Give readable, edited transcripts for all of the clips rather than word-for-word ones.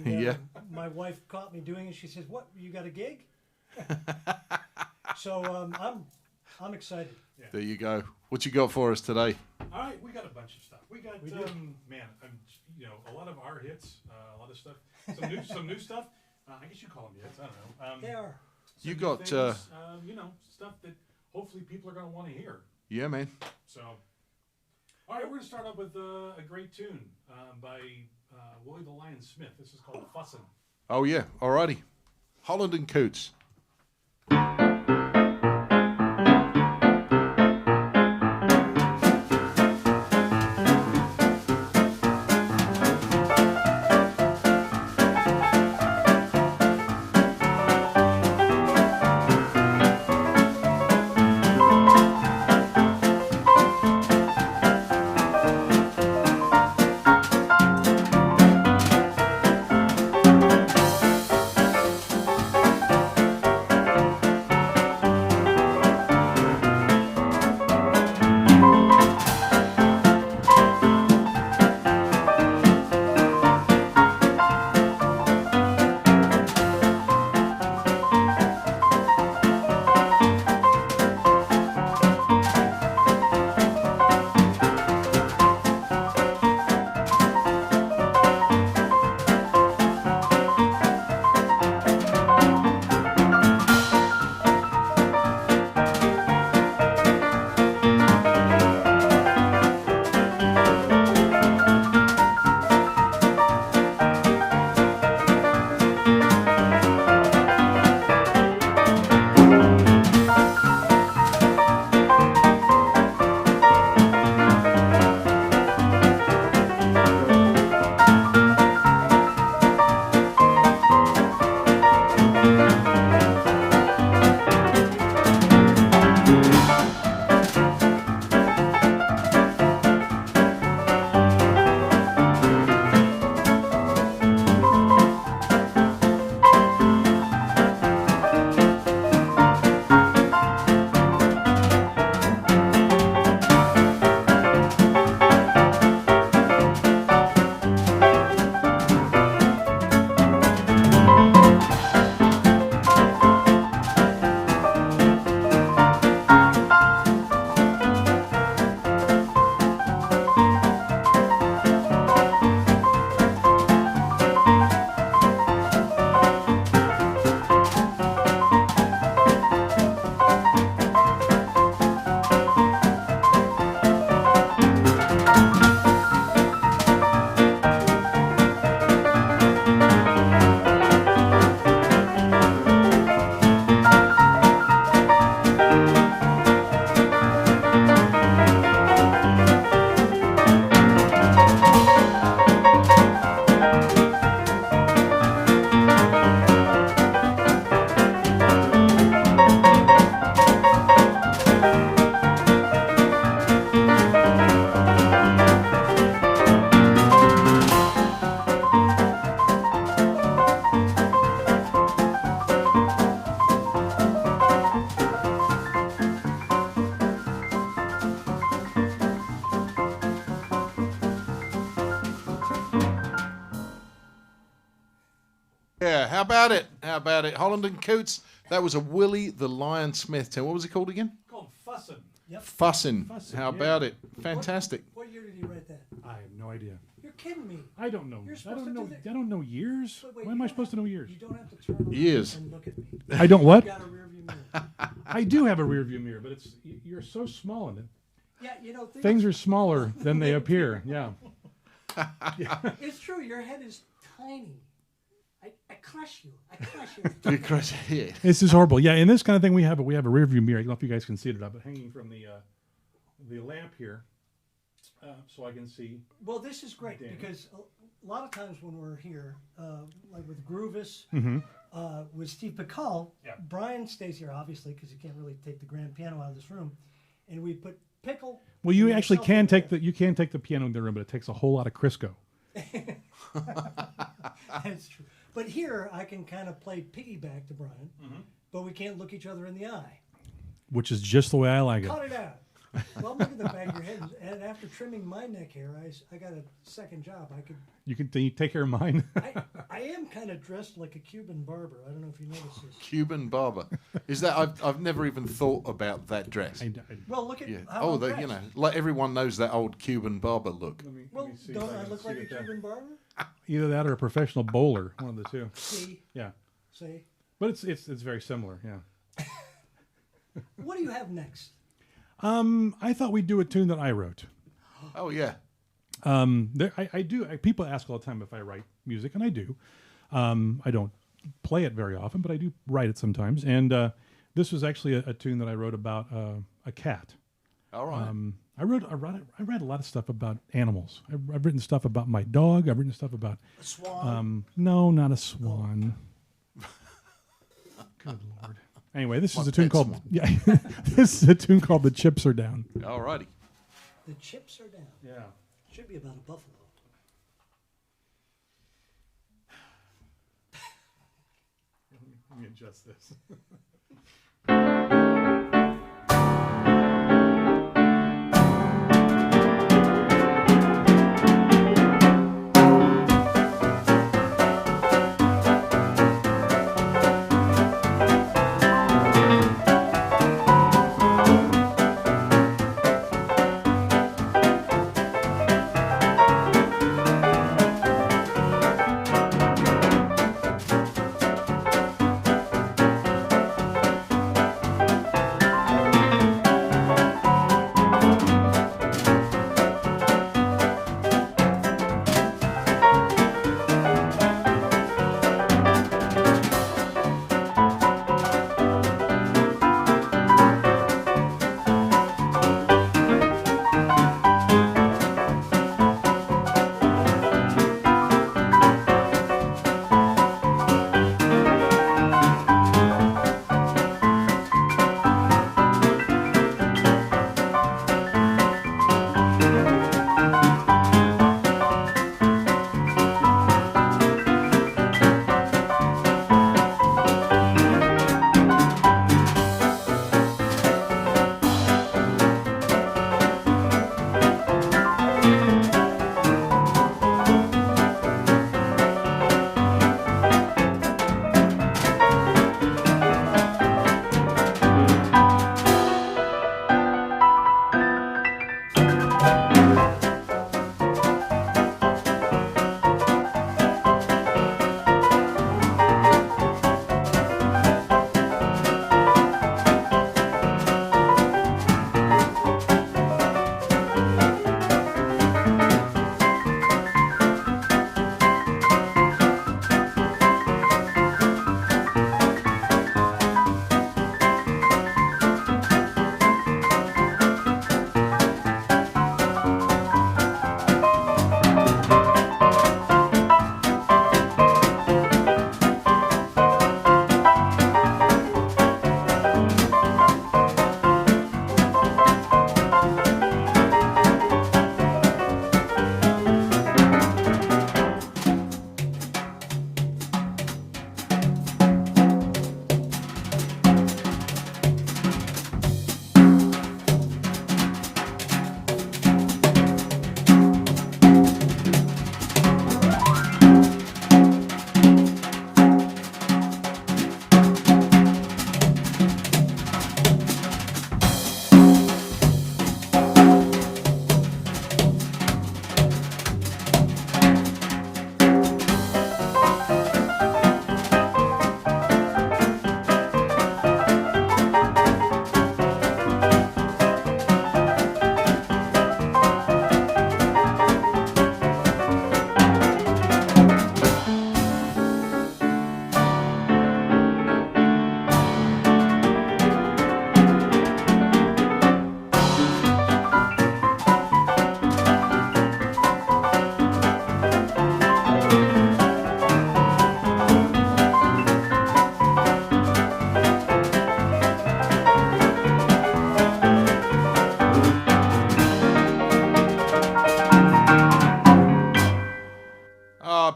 And Yeah. my wife caught me doing it. She says, "What? You got a gig?" So I'm excited. Yeah. There you go. What you got for us today? All right, we got a bunch of stuff. We got, We do. man, a lot of our hits, a lot of stuff. Some new stuff. I guess you call them hits. I don't know. They are. some You new got, things, stuff that hopefully people are going to want to hear. Yeah, man. So, all right, we're going to start off with a great tune by Willie the Lion Smith. This is called Fussin'. Oh, yeah. Alrighty. Holland and Coots. Yeah, how about it? How about it? Holland and Coots. That was a Willie the Lion Smith tune. What was it called again? Called Fussin'. Yep. Fussin'. Fussin', How yeah. about it? Fantastic. What year did he write that? I have no idea. You're kidding me. I don't know. You're I supposed don't to know. do that. I don't know years. Wait, Why you am I don't supposed to have- know years? You don't have to turn around Years. and look at me. I don't what? You got a rear view mirror. I do have a rear view mirror, but you're so small in it. Yeah, Things are smaller than they appear. Yeah. It's true. Your head is tiny. I crush you. Because, yeah. This is horrible. Yeah, in this kind of thing, we have a rear view mirror. I don't know if you guys can see it or not, but hanging from the lamp here, so I can see. Well, this is great Danny. because a lot of times when we're here, like with Groovis, Mm-hmm. with Steve Pical, Yeah. Brian stays here obviously because he can't really take the grand piano out of this room, and we put Pickle. Well, you and actually yourself can over take there. the piano in the room, but it takes a whole lot of Crisco. That's true. But here I can kind of play piggyback to Brian, Mm-hmm. but we can't look each other in the eye. Which is just the way I like it. Cut it out. Well, look at the back of your head. And after trimming my neck hair, I got a second job. You take care of mine. I am kind of dressed like a Cuban barber. I don't know if you noticed this. Cuban barber. Is that I've never even thought about that dress. Well, look at Yeah. how Oh, I'm you dressed. know, like everyone knows that old Cuban barber look. Well, don't I look like a Cuban barber? Either that or a professional bowler, one of the two. See? Yeah, See? but it's very similar. Yeah. What do you have next? I thought we'd do a tune that I wrote. Oh yeah. I do. People ask all the time if I write music, and I do. I don't play it very often, but I do write it sometimes. And this was actually a tune that I wrote about a cat. All right. I read a lot of stuff about animals. I've written stuff about my dog. I've written stuff about A swan? no, not a swan. Good Lord. Anyway, this is a tune called this is a tune called "The Chips Are Down." All righty. The chips are down. Yeah. Should be about a buffalo. Let me adjust this.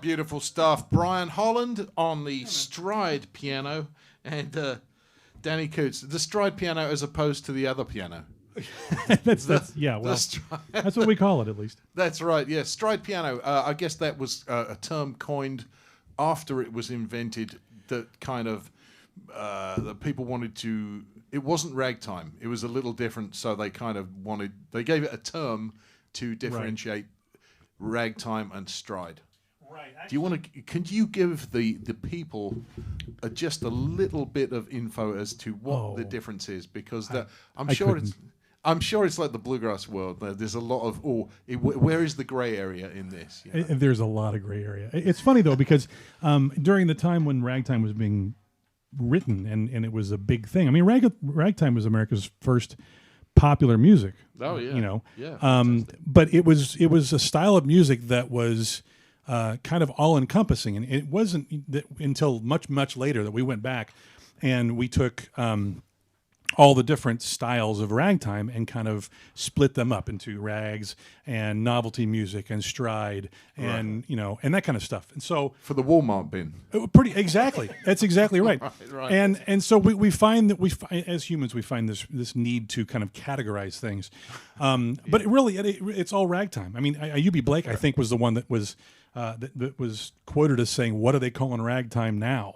Beautiful stuff. Brian Holland on the stride piano and Danny Coots. The stride piano as opposed to the other piano. That's yeah. Well, that's what we call it, at least. That's right. Yeah, stride piano. I guess that was a term coined after it was invented. That kind of that people wanted to. It wasn't ragtime. It was a little different. So they kind of wanted. They gave it a term to differentiate ragtime and stride. Right. Do you want to? Can you give the people just a little bit of info as to what the difference is? Because I'm sure it's like the bluegrass world. There's a lot of where is the gray area in this? You know? There's a lot of gray area. It's funny though, because during the time when ragtime was being written and it was a big thing. I mean, ragtime was America's first popular music. Oh yeah, you know. Yeah. But it was a style of music that was kind of all encompassing, and it wasn't until much later that we went back and we took all the different styles of ragtime and kind of split them up into rags and novelty music and stride and and that kind of stuff. And so for the Walmart bin, exactly, that's exactly right. Right. And so we find that as humans we find this need to kind of categorize things, but it's all ragtime. I mean, UB Blake I think was the one that was that was quoted as saying, "What are they calling ragtime now?"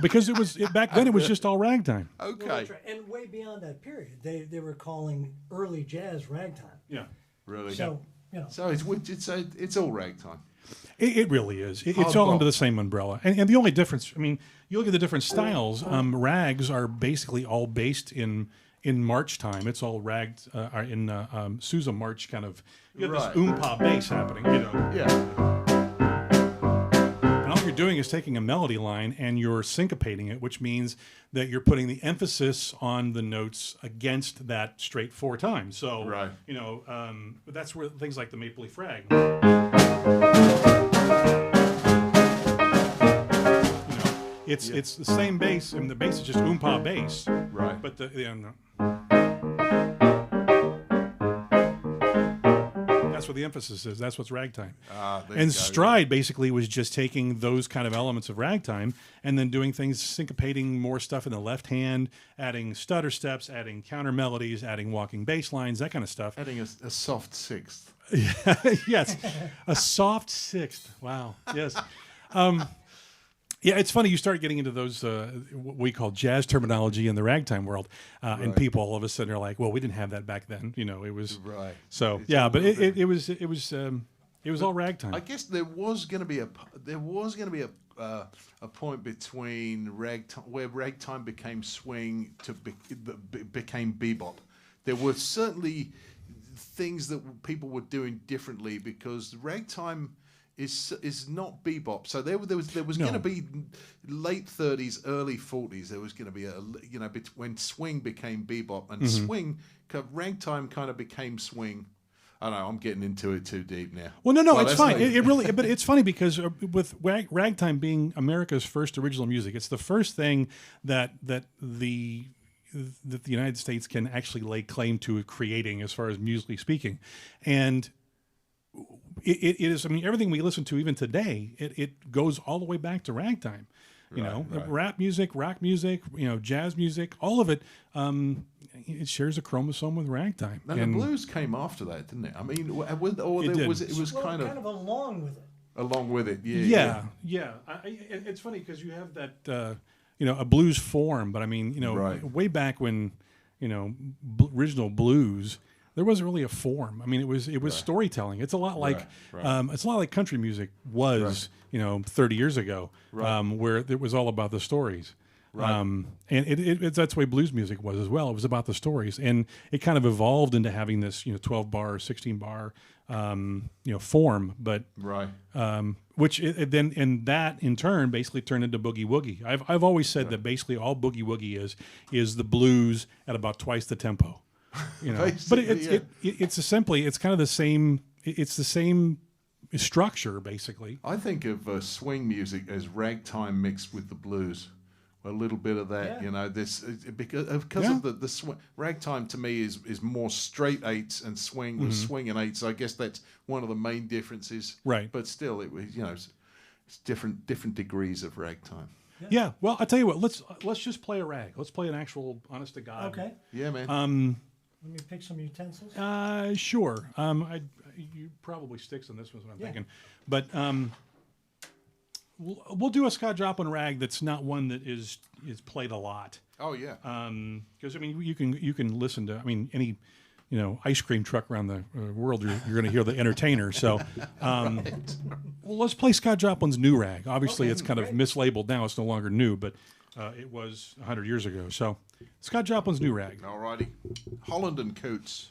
Because back then it was just all ragtime. Okay. Well, that's right. And way beyond that period, they were calling early jazz ragtime. Yeah. Really. So So it's all ragtime. It really is. It's all under the same umbrella. And the only difference, I mean, you look at the different styles. Rags are basically all based in march time. It's all ragged in Sousa march kind of. You got this oompa bass happening. Yeah. And all you're doing is taking a melody line and you're syncopating it, which means that you're putting the emphasis on the notes against that straight 4 times. So, that's where things like the Maple Leaf Rag. It's the same bass, and the bass is just oompa bass. Right. But that's where the emphasis is. That's what's ragtime. And stride basically was just taking those kind of elements of ragtime and then doing things, syncopating more stuff in the left hand, adding stutter steps, adding counter melodies, adding walking bass lines, that kind of stuff. Adding a soft sixth. Yes, a soft sixth. Wow. Yes. Yeah, it's funny. You start getting into those what we call jazz terminology in the ragtime world, and people all of a sudden are like, "Well, we didn't have that back then." It was right. So but it was all ragtime. I guess there was going to be a point between ragtime where ragtime became swing became bebop. There were certainly things that people were doing differently because ragtime is not bebop. So there was going to be late 30s, early 40s. There was going to be when swing became bebop and ragtime kind of became swing. I don't know. I'm getting into it too deep now. Well, no, it's fine. It really, but it's funny because with ragtime being America's first original music, it's the first thing that the United States can actually lay claim to creating as far as musically speaking, and. It is. I mean, everything we listen to even today, it goes all the way back to ragtime. Rap music, rock music, jazz music, all of it. It shares a chromosome with ragtime. And the blues came after that, didn't it? I mean, it was kind of along with it. Along with it, yeah. It's funny because you have that a blues form, but I mean, way back when original blues. There wasn't really a form. I mean, it was storytelling. It's a lot like it's a lot like country music was 30 years ago, where it was all about the stories. Right. And that's the way blues music was as well. It was about the stories, and it kind of evolved into having this 12 bar, 16 bar form. But which then that in turn basically turned into boogie woogie. I've always said that basically all boogie woogie is the blues at about twice the tempo. But it's kind of the same. It's the same structure, basically. I think of swing music as ragtime mixed with the blues. A little bit of that, because of the swing. Ragtime to me is more straight eights and swing was swing and eights. So I guess that's one of the main differences. Right. But still, it was it's different degrees of ragtime. Yeah. Well, I'll tell you what. Let's just play a rag. Let's play an actual honest to God. Okay. Yeah, man. Let me pick some utensils. Sure. You probably sticks on this one, is what I'm thinking. But we'll do a Scott Joplin rag that's not one that is played a lot. Oh yeah. Because I mean, you can listen to. I mean, any ice cream truck around the world, you're going to hear the entertainer. So, well, let's play Scott Joplin's new rag. Obviously, it's kind of mislabeled now. It's no longer new, but it was 100 years ago. So, Scott Joplin's new rag. Alrighty, Holland and Coots.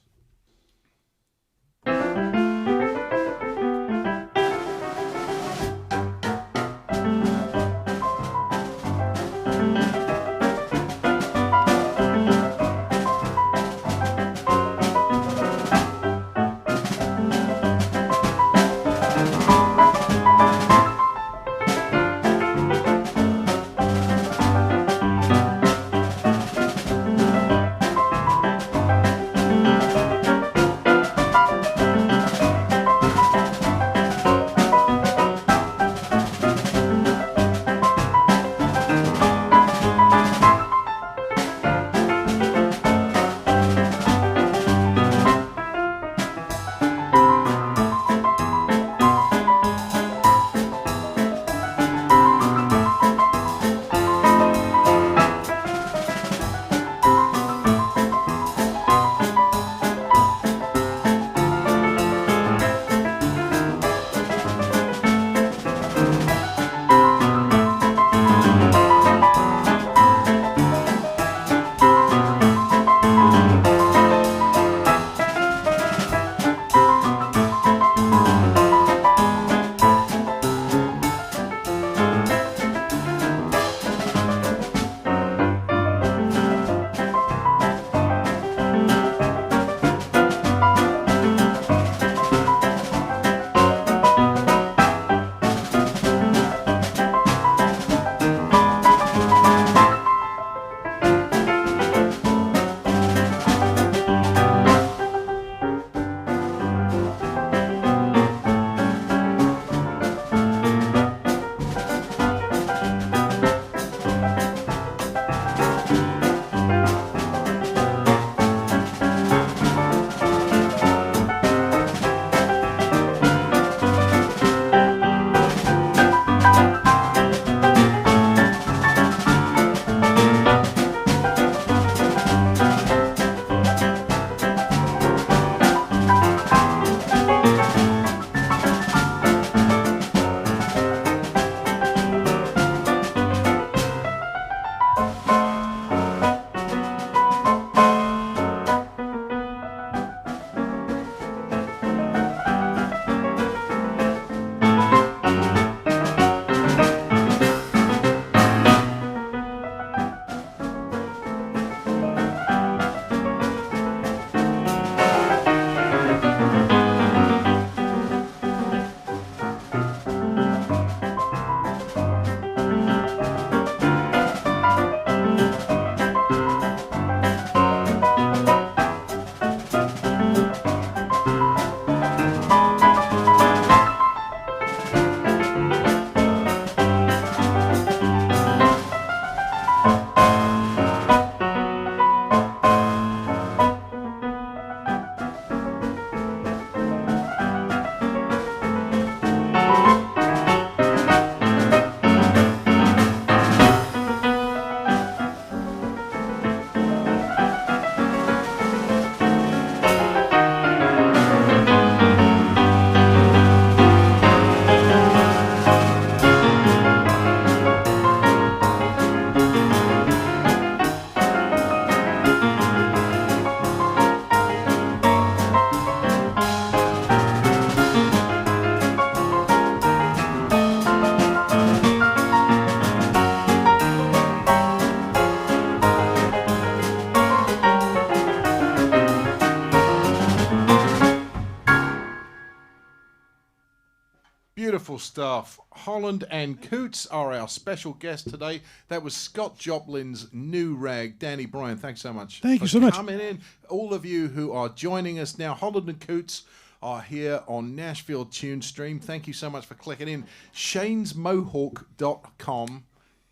Beautiful stuff. Holland and Coots are our special guest today. That was Scott Joplin's new rag. Danny, Brian, thanks so much. Thank you so much. Coming in. All of you who are joining us now, Holland and Coots are here on Nashville Tune Stream. Thank you so much for clicking in. ShanesMohawk.com.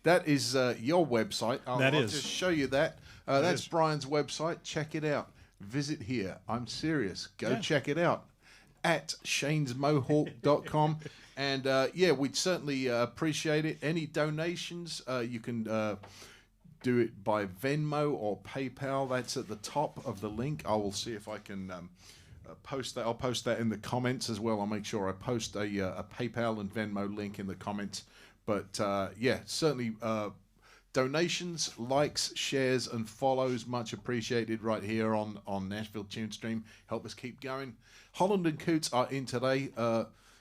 That is your website. I'll just show you that. That's Brian's website. Check it out. visit here. I'm serious. Go Yeah. check it out at shanesmohawk.com. And we'd certainly appreciate it. Any donations, you can do it by Venmo or PayPal. That's at the top of the link. I will see if I can post that. I'll post that in the comments as well. I'll make sure I post a PayPal and Venmo link in the comments. But certainly donations, likes, shares, and follows, much appreciated right here on Nashville TuneStream. Help us keep going. Holland and Coots are in today.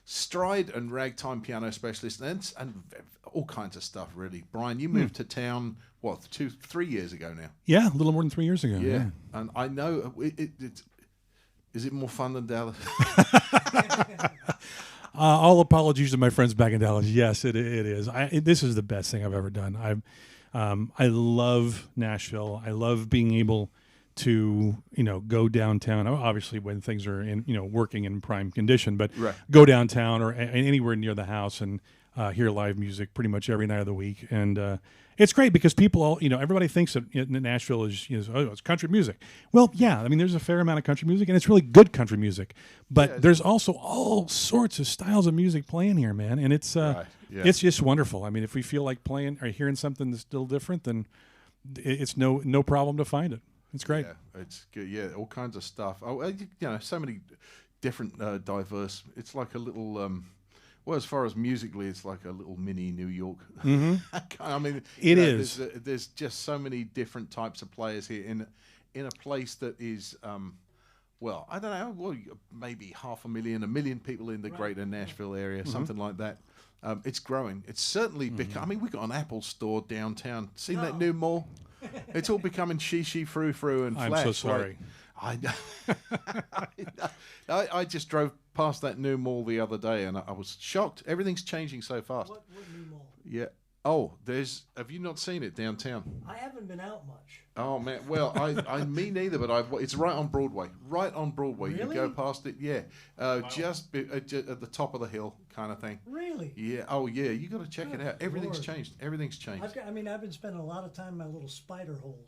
Stride and ragtime piano specialist, and all kinds of stuff, really. Brian, you moved to town, 3 years ago now? Yeah, a little more than 3 years ago. Yeah. And I know, is it more fun than Dallas? All apologies to my friends back in Dallas. Yes, it is. This is the best thing I've ever done. I love Nashville. I love being able to go downtown. Obviously, when things are in working in prime condition, but Right. go downtown or anywhere near the house and hear live music pretty much every night of the week. And it's great because people all everybody thinks that Nashville is it's country music. Well, yeah, I mean there's a fair amount of country music and it's really good country music, but there's also all sorts of styles of music playing here, man, and it's it's just wonderful. I mean, if we feel like playing or hearing something that's still different, then it's no problem to find it. It's great. Yeah, it's good. Yeah, all kinds of stuff. So many different, diverse. It's like a little. Well, as far as musically, it's like a little mini New York. Mm-hmm. I mean, it is. There's just so many different types of players here in a place that is. I don't know. Well, maybe 500,000, 1 million people in the greater Nashville area, something like that. It's growing. It's certainly become. I mean, we got an Apple store downtown. Seen that new mall? It's all becoming she, frou, and flash. I'm so sorry. I just drove past that new mall the other day, and I was shocked. Everything's changing so fast. What new mall? Yeah. Oh, have you not seen it downtown? I haven't been out much. Oh man, well, me neither, but it's right on Broadway. Right on Broadway. Really? You go past it, yeah. Just at the top of the hill, kind of thing. Really? Yeah. Oh yeah, you got to check it out. Everything's Lord. changed. Everything's changed. I've been spending a lot of time in my little spider hole.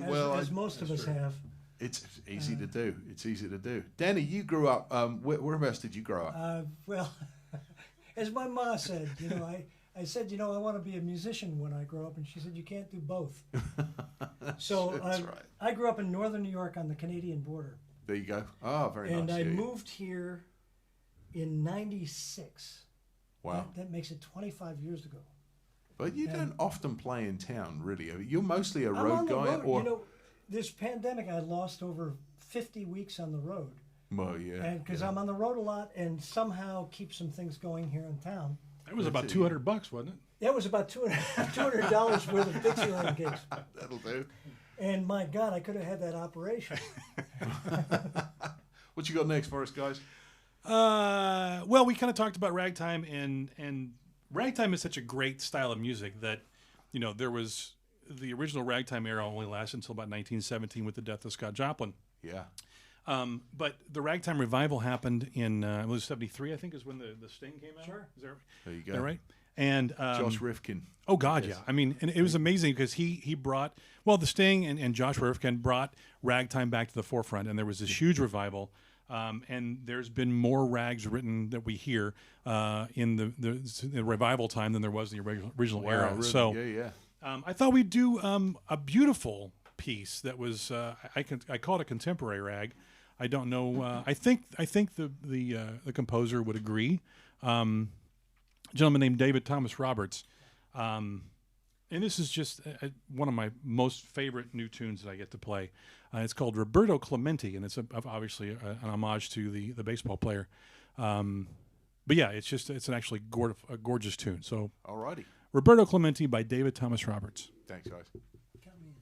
Well, as most of us have. It's easy to do. It's easy to do. Danny, you grew up. Whereabouts did you grow up? Well, as my ma said, I said, I want to be a musician when I grow up, and she said, you can't do both. So That's right. I grew up in northern New York on the Canadian border. There you go. Oh, very nice. And I moved here in '96. Wow. That makes it 25 years ago. But you don't often play in town, really. You're mostly a I'm road on the guy, road. or This pandemic, I lost over 50 weeks on the road. well, yeah. And because I'm on the road a lot, and somehow keep some things going here in town. That was about $200, wasn't it? That was about $200 worth of Dixieland cakes. That'll do. And my God, I could have had that operation. What you got next for us, guys? Well, we kind of talked about ragtime, and ragtime is such a great style of music that, there was the original ragtime era only lasted until about 1917 with the death of Scott Joplin. Yeah. But the ragtime revival happened in it was 73, I think, is when the Sting came out. Sure. Is that There you go. that right? And Josh Rifkin. Oh God, Yes. yeah. I mean, and it was amazing because he brought the Sting and Josh Rifkin brought ragtime back to the forefront, and there was this huge revival. And there's been more rags written that we hear in the revival time than there was in the original era. Really? So Yeah. I thought we'd do a beautiful piece that was I call it a contemporary rag. I don't know. I think the composer would agree. A gentleman named David Thomas Roberts, and this is just one of my most favorite new tunes that I get to play. It's called Roberto Clemente, and it's obviously an homage to the baseball player. But yeah, it's an actually a gorgeous tune. So, Alrighty. Roberto Clemente by David Thomas Roberts. Thanks, guys. Come in.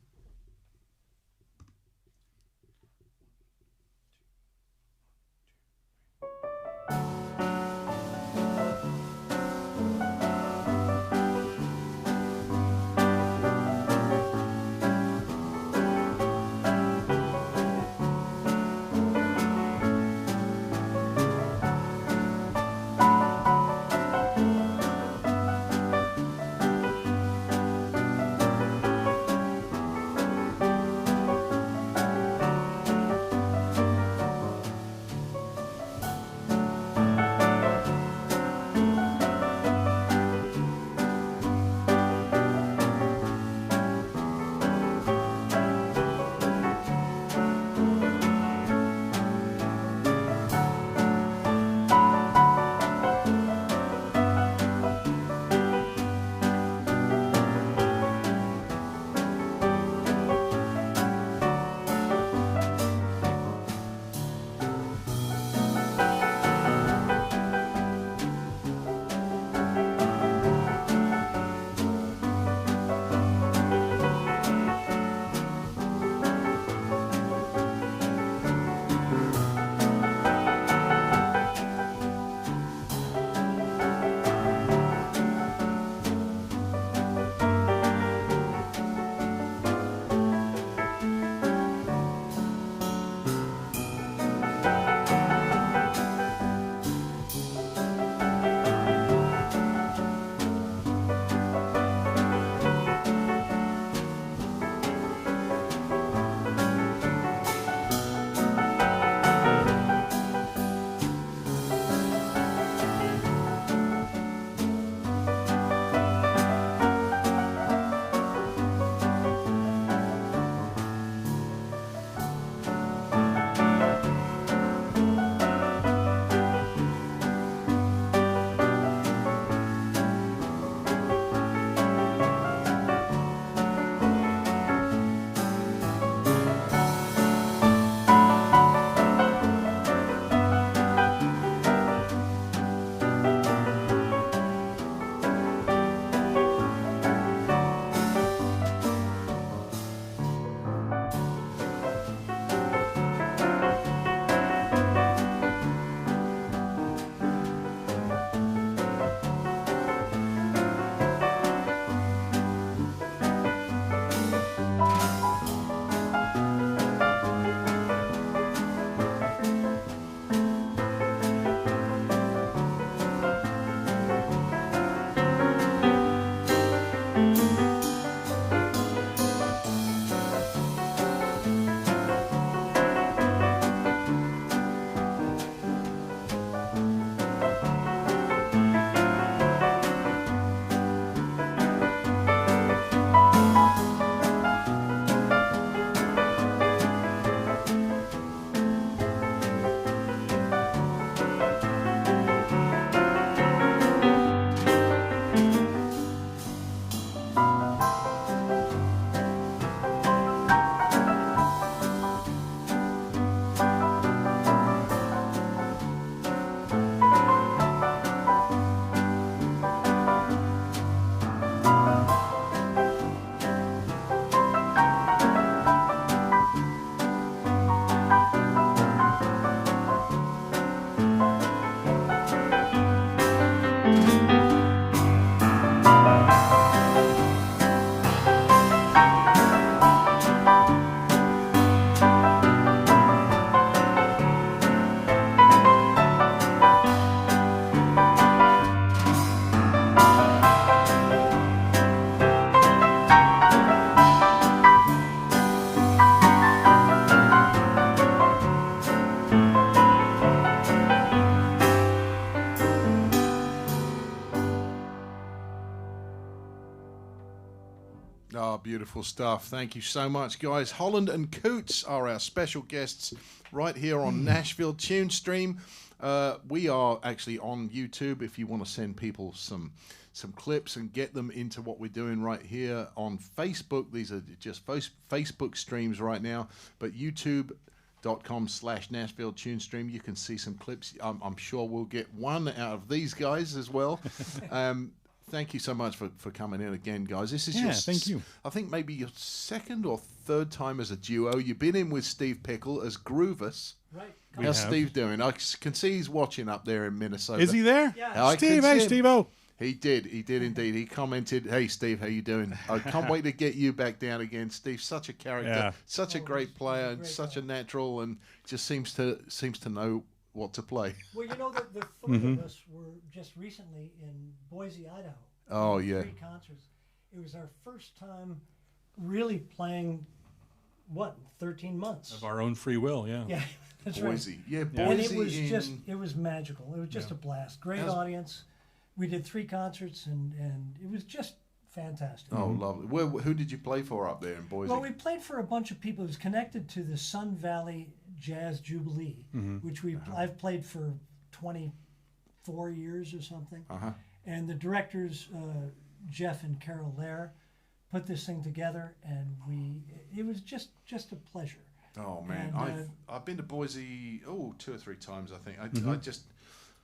Oh, beautiful stuff. Thank you so much, guys. Holland and Coots are our special guests right here on Nashville Tune Stream. We are actually on YouTube if you want to send people some clips and get them into what we're doing right here on Facebook. These are just Facebook streams right now, but youtube.com/Nashville Tune Stream. You can see some clips. I'm sure we'll get one out of these guys as well. Thank you so much for coming in again, guys. This is thank you. I think maybe your second or third time as a duo. You've been in with Steve Pickle as Groovus. Right. How's Steve doing? I can see he's watching up there in Minnesota. Is he there? Yeah. Steve, hey, Steve-O. He did indeed. He commented, "Hey Steve, how you doing? I can't wait to get you back down again, Steve. Such a character, such a great player, and such a natural, and just seems to know what to play." Well, you know, the three of us were just recently in Boise, Idaho. Oh, yeah. 3 concerts. It was our first time really playing, 13 months. Of our own free will, yeah. Yeah, that's Boise. right. Yeah, Boise. And it was it was magical. It was just a blast. Great audience. We did 3 concerts, and it was just fantastic. Oh, lovely. Who did you play for up there in Boise? Well, we played for a bunch of people. It was connected to the Sun Valley Jazz Jubilee, which I've played for 24 years or something. And the directors, Jeff and Carol Lair, put this thing together, and it was just a pleasure. Oh man, and, I've been to Boise 2 or 3 times. I think I just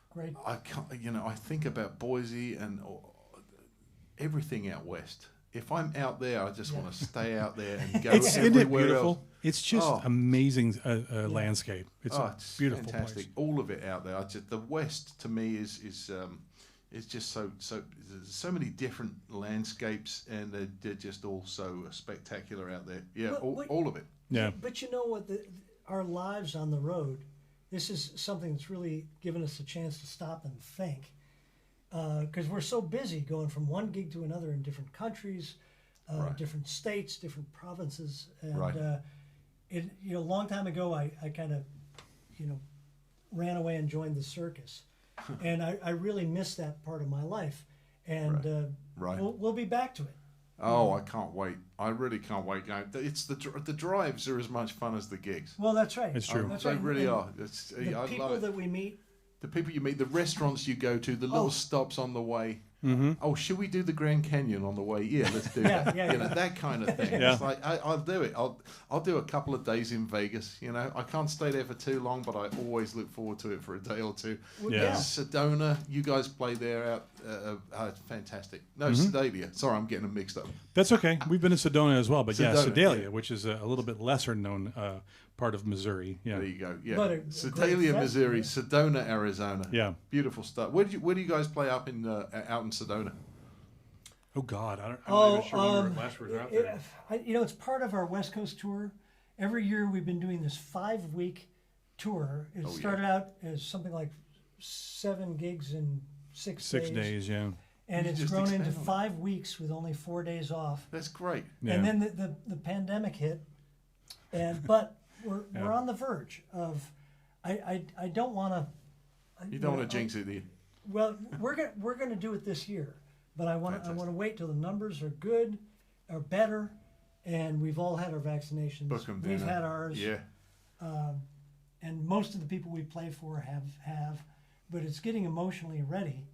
great. I can't, I think about Boise and everything out west. If I'm out there, I just want to stay out there and go Isn't it everywhere beautiful? else. It's just amazing landscape. It's a beautiful fantastic. place. All of it out there. The West to me is just so many different landscapes, and they're just all so spectacular out there. Yeah, all of it. Yeah. But you know what? Our lives on the road, this is something that's really given us a chance to stop and think. Because we're so busy going from one gig to another in different countries, different states, different provinces. And a long time ago, I kind of, ran away and joined the circus. And I really miss that part of my life. And we'll be back to it. Oh, I can't wait. I really can't wait. It's the drives are as much fun as the gigs. Well, that's right. It's true. That's They right. really And are. the I people love it. that we meet. The people you meet, the restaurants you go to, the little stops on the way. Oh, should we do the Grand Canyon on the way? Yeah, let's do that. That kind of thing. Yeah. It's like I'll do it. I'll do a couple of days in Vegas. I can't stay there for too long, but I always look forward to it for a day or two. Yeah. Sedona, you guys play there out. Fantastic. No, Sedalia. Sorry, I'm getting them mixed up. That's okay. We've been to Sedona as well, but Sedona, Sedalia, which is a little bit lesser known part of Missouri. Yeah. There you go. Yeah, But a Sedalia, great Missouri, festival. Sedona, Arizona. Yeah. Beautiful stuff. Where do you guys play up in out in Sedona? Oh God, I'm not even sure when we were last we were out there. It's part of our West Coast tour. Every year we've been doing this 5-week tour. It started out as something like 7 gigs in 6 days. 6 days, yeah. And You it's just grown expand into on 5 weeks with only 4 days off. That's great. Yeah. And then the pandemic hit, but we're on the verge of. I don't want to. You don't want to jinx it, do you? Well, we're gonna do it this year, but I want to wait till the numbers are good, or better, and we've all had our vaccinations. Book 'em, We've Dana. had ours. Yeah. And most of the people we play for have, but it's getting emotionally ready.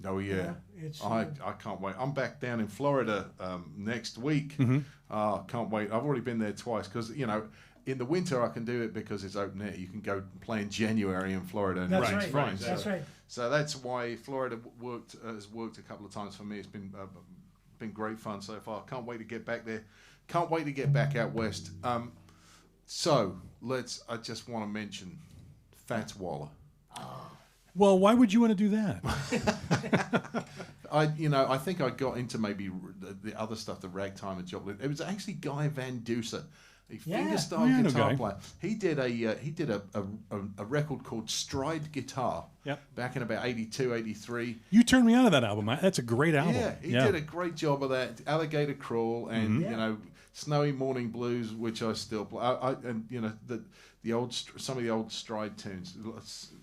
Oh yeah. It's I can't wait. I'm back down in Florida next week. Can't wait. I've already been there twice because in the winter I can do it because it's open air. You can go play in January in Florida and That's it's right. fine. That's right. So that's why Florida has worked a couple of times for me. It's been great fun so far. Can't wait to get back there. Can't wait to get back out west. So I just want to mention Fats Waller. Well, why would you want to do that? I think I got into maybe the other stuff, the Ragtime and Joplin. It was actually Guy Van Duser, a fingerstyle guitar player. He did a record called Stride Guitar. Back in about 82, 83. You turned me on to that album. That's a great album. Yeah, he did a great job of that. Alligator Crawl and Snowy Morning Blues, which I still play. Some of the old Stride tunes,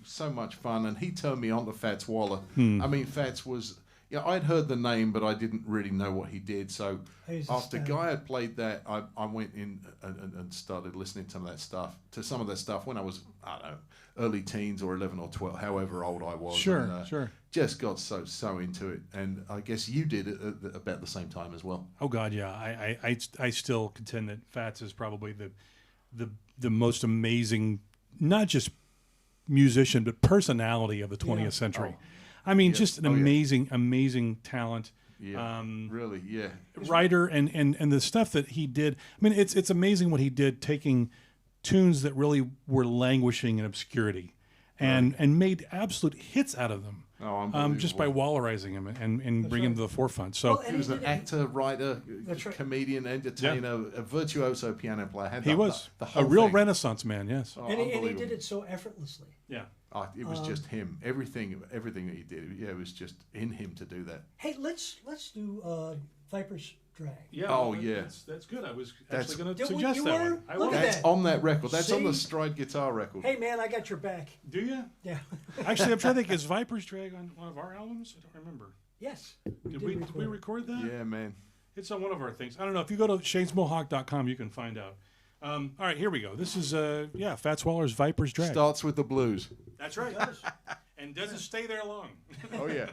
so much fun. And he turned me on to Fats Waller. I mean, Fats was yeah, I'd heard the name, but I didn't really know what he did. So He's after astounding. Guy had played that, I went in and started listening to some of that stuff when I was, I don't know, early teens or 11 or 12, however old I was. Sure, and, sure. Just got so into it, and I guess you did it at about the same time as well. Oh God, yeah. I still contend that Fats is probably the most amazing, not just musician but personality of the 20th century. I mean, just an amazing talent. Yeah, really, yeah. Writer and the stuff that he did. I mean, it's amazing what he did, taking tunes that really were languishing in obscurity, and made absolute hits out of them. Oh, unbelievable. Just by Wallarizing him and bringing him to the forefront. So Well, he was an actor, writer, right. comedian, entertainer, a virtuoso piano player. he was the a whole real thing. Renaissance man. Yes. Oh, and he unbelievable. did it so effortlessly. Yeah. It was just him. Everything that he did, yeah, it was just in him to do that. Hey, let's do Viper's Drag. Yeah. Oh, yeah. That's good. I was That's- actually going to Did we- suggest you that were? one. I Look was. at That's that. on that record. That's on the See? Stride guitar record. Hey man, I got your back. Do you? Yeah. Actually, I'm trying to think. Is Viper's Drag on one of our albums? I don't remember. Yes. Did we record that? Yeah, man. It's on one of our things. I don't know. If you go to shanesmohawk.com, you can find out. All right, here we go. This is Fats Waller's Viper's Drag. Starts with the blues. That's right. And doesn't stay there long. Oh yeah.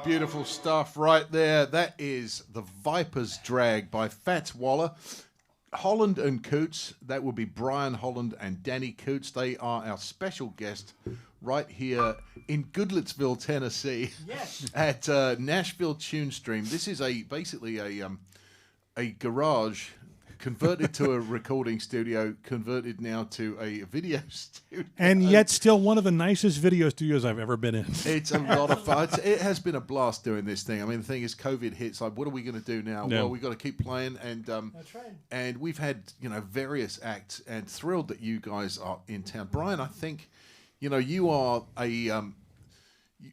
Beautiful stuff right there. That is The Viper's Drag by Fats Waller. Holland and Coots, that will be Brian Holland and Danny Coots. They are our special guest right here in Goodlettsville, Tennessee. Yes. At Nashville TuneStream. This is basically a garage converted to a recording studio, converted now to a video studio. And yet still one of the nicest video studios I've ever been in. It's a lot of fun. It has been a blast doing this thing. I mean, the thing is, COVID hits. Like, what are we going to do now? Yeah. Well, we've got to keep playing. And That's right. and we've had, various acts, and thrilled that you guys are in town. Brian, I think, you are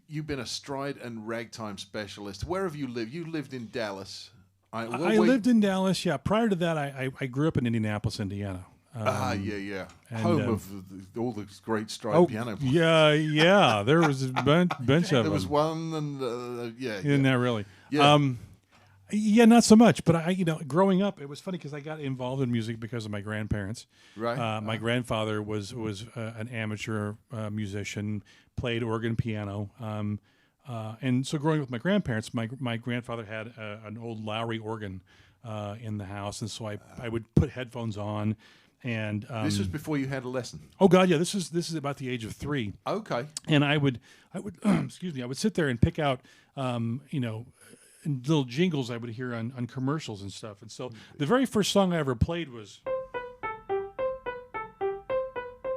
you've been a stride and ragtime specialist. Where have you lived? You lived in Dallas. I lived in Dallas, yeah. Prior to that, I grew up in Indianapolis, Indiana. Yeah. Home of all the great stride piano players. Yeah. There was a bunch of them. There was one, and Isn't that really? Yeah. Yeah, not so much. But growing up, it was funny because I got involved in music because of my grandparents. Right. My grandfather was an amateur musician, played organ, piano. And so growing up with my grandparents, my grandfather had an old Lowry organ in the house, and so I would put headphones on. And this was before you had a lesson. Oh God, yeah. This is about the age of 3. Okay. And I would excuse me, I would sit there and pick out little jingles I would hear on commercials and stuff. And so the very first song I ever played was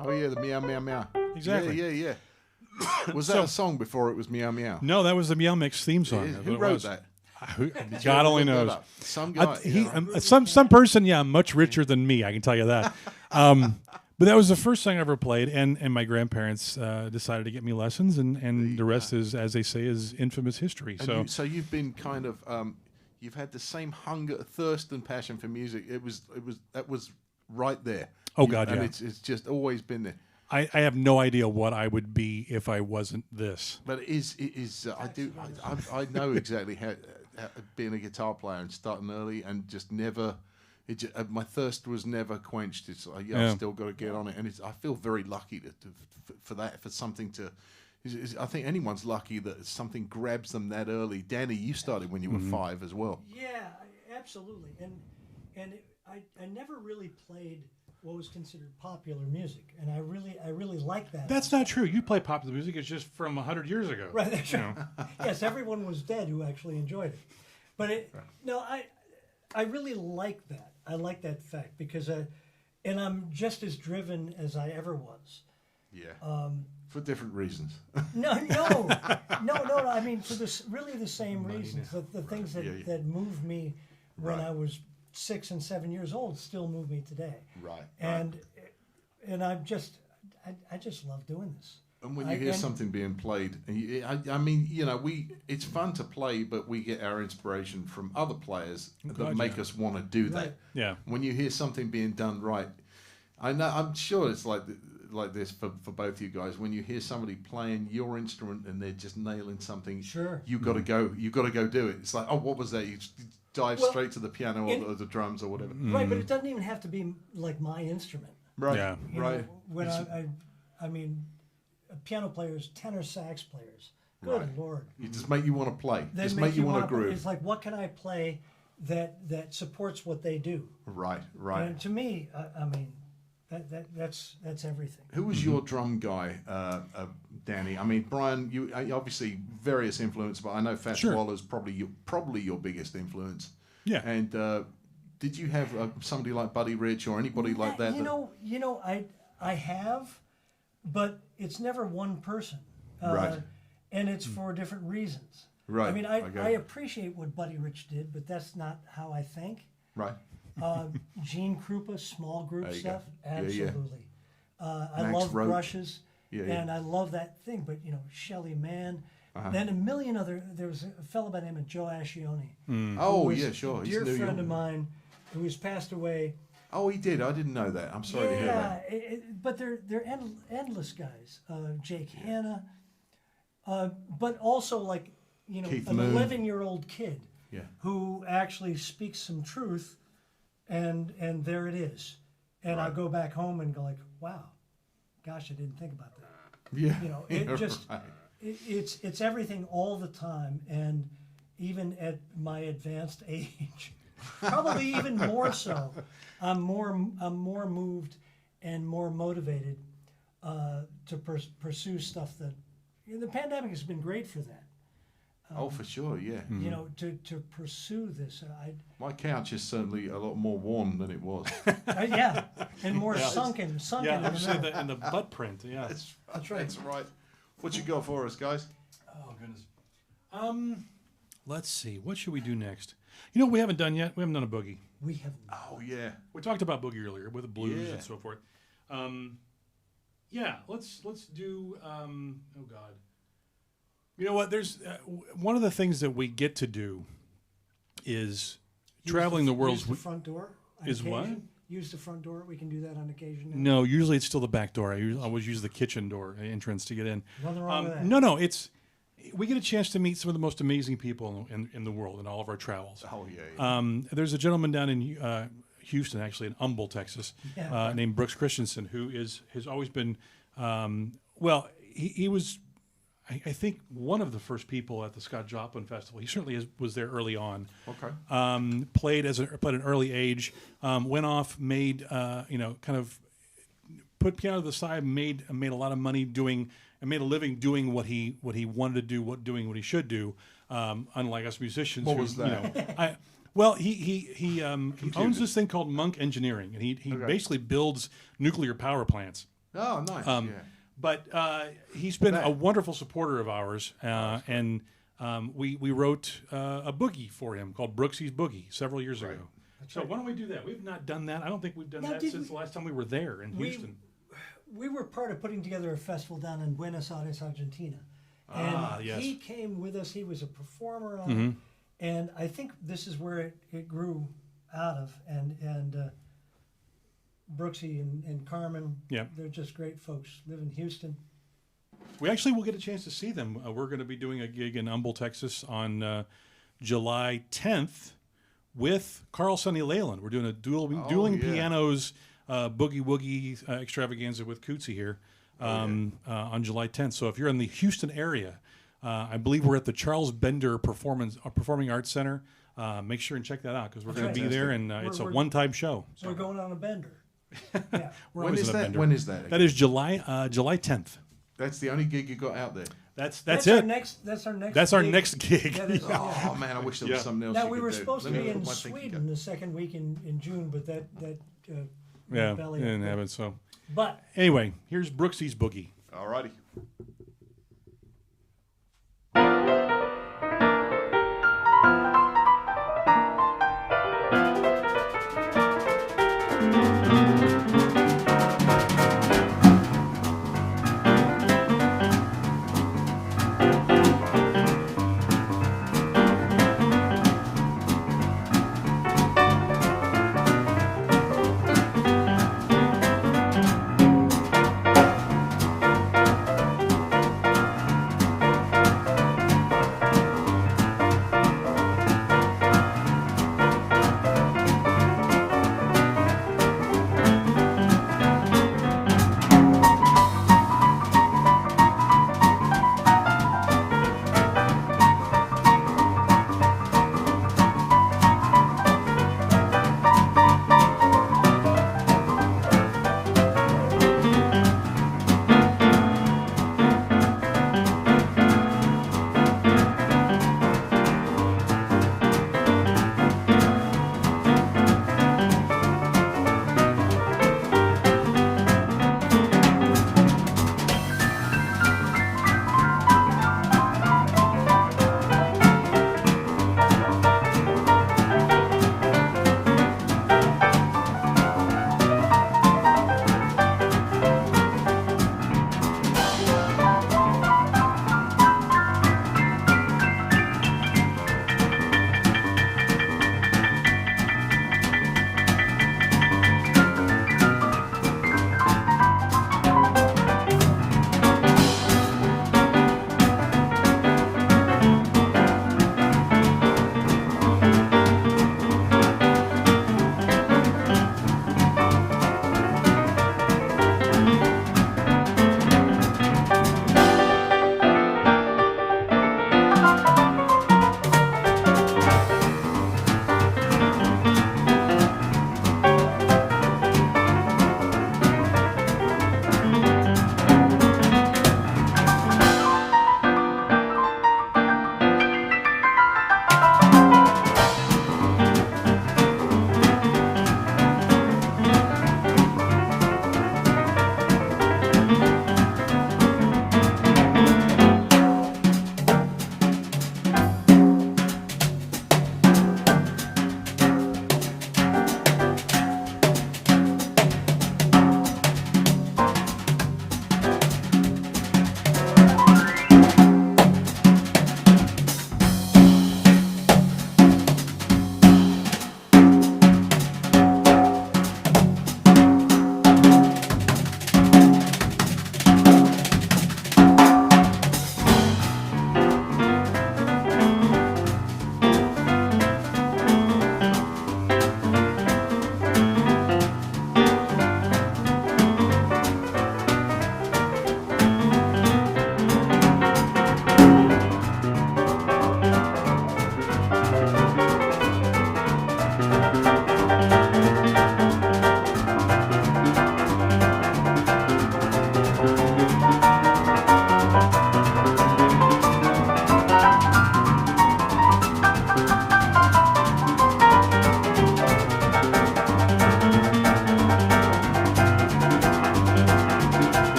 Oh yeah, the meow meow meow. Exactly. Yeah. Was that a song before it was meow meow? No, that was the Meow Mix theme song. Who wrote that? God only knows. Some guy. Some person, much richer than me. I can tell you that. But that was the first song I ever played, and my grandparents decided to get me lessons, and the rest is, as they say, is infamous history. And so you've been kind of you've had the same hunger, thirst, and passion for music. That was right there. Oh God, and yeah. It's just always been there. I have no idea what I would be if I wasn't this. But it is. I know exactly how being a guitar player and starting early and just never. My thirst was never quenched. It's like, I've still got to get on it, and I feel very lucky for something to. I think anyone's lucky that something grabs them that early. Danny, you started when you were 5 as well. Yeah, absolutely. And I never really played what was considered popular music, and I really like that. That's not true. You play popular music. It's just from 100 years ago. Right. That's right. Yes, everyone was dead who actually enjoyed it. But I really like that. I like that fact because and I'm just as driven as I ever was. Yeah. For different reasons. No. I mean, for really the same reasons. The things that moved me when I was 6 and 7 years old still move me today. Right. And I just love doing this. And when you hear something being played, I mean, it's fun to play, but we get our inspiration from other players that make us want to do that. Right. Yeah. When you hear something being done right, I'm sure it's like this for both you guys. When you hear somebody playing your instrument and they're just nailing something, sure, you got to go do it. It's like, oh, what was that? You dive straight to the piano or the drums or whatever. Right, but it doesn't even have to be like my instrument. Right. Yeah. Right. When I mean, piano players, tenor sax players. Good Lord. You just make you want to play. They just make you want to groove. It's like, what can I play that supports what they do? Right. And to me, I mean, that's everything. Who was your drum guy, Danny? I mean, Brian, you obviously various influence, but I know Fats Waller's probably your biggest influence. Yeah. And did you have somebody like Buddy Rich or anybody like that? I have, but it's never one person. Right. And it's for different reasons. Right. I mean, I appreciate what Buddy Rich did, but that's not how I think. Right. Gene Krupa, small group stuff, absolutely. I Max love Roach. Brushes, and I love that thing. But Shelly Manne, then a million other. There was a fellow by the name of Joe Ascione. Oh yeah, sure. A dear friend of mine who has passed away. Oh, he did. I didn't know that. I'm sorry to hear that. Yeah, but they're endless guys. Jake Hanna, but also like Keith an Moon. 11-year-old kid Yeah. who actually speaks some truth, and there it is. And I go back home and go like, wow, gosh, I didn't think about that. Yeah. It just it's everything all the time, and even at my advanced age, probably even more so. I'm more moved and more motivated to pursue stuff that the pandemic has been great for that. Oh, for sure, yeah. You know, to pursue this. My couch is certainly a lot more worn than it was. Yeah, and more sunken. Yeah, in the actually, middle. and the butt print. Yeah, That's right. That's right. What you got for us, guys? Oh goodness. Let's see. What should we do next? You know what we haven't done yet? We haven't done a boogie. We have Oh, yeah. We talked about boogie earlier with the blues Yeah. and so forth. Yeah, let's do. Oh God. You know what? There's one of the things that we get to do is traveling the world. Use the front door. on Is what? occasion. Use the front door. We can do that on occasion. now. No, usually it's still the back door. I always use the kitchen door entrance to get in. Nothing wrong with that. No, it's we get a chance to meet some of the most amazing people in the world in all of our travels. Oh, yeah. There's a gentleman down in Houston, actually in Humble, Texas, Yeah. named Brooks Christensen, who has always been he was. I think one of the first people at the Scott Joplin Festival. He certainly was there early on. Okay. Played at an early age. Went off, made kind of put piano to the side, made a lot of money made a living doing what he wanted to do, doing what he should do. Unlike us musicians, What who, was that? He owns this thing called Monk Engineering, and he basically builds nuclear power plants. Oh, nice. Yeah. But he's been a wonderful supporter of ours, and we wrote a boogie for him called Brooksy's Boogie several years ago. So why don't we do that? We've not done that. I don't think we've done that since the last time we were there in Houston. We were part of putting together a festival down in Buenos Aires, Argentina. And yes. he came with us. He was a performer on it. And I think this is where it grew out of. And Brooksy and Carmen, they're just great folks. Live in Houston. We actually will get a chance to see them. We're going to be doing a gig in Humble, Texas on July 10th with Carl Sonny Leyland. We're doing a dueling pianos boogie woogie extravaganza with Cootsy here on July 10th. So if you're in the Houston area, I believe we're at the Charles Bender Performing Arts Center. Make sure and check that out because we're going to be there, and it's a one-time show. So we're going on a bender. Yeah. When is that? Bender. When is that? That is July 10th. That's the only gig you got out there. That's our it. That's our next gig. That is, Oh man, I wish there was something else. Now you we could were do. supposed to Let me be put in my thinking Sweden the second week in June, but that belly didn't up. have it. So, But anyway, here's Brooksy's Boogie. Alrighty.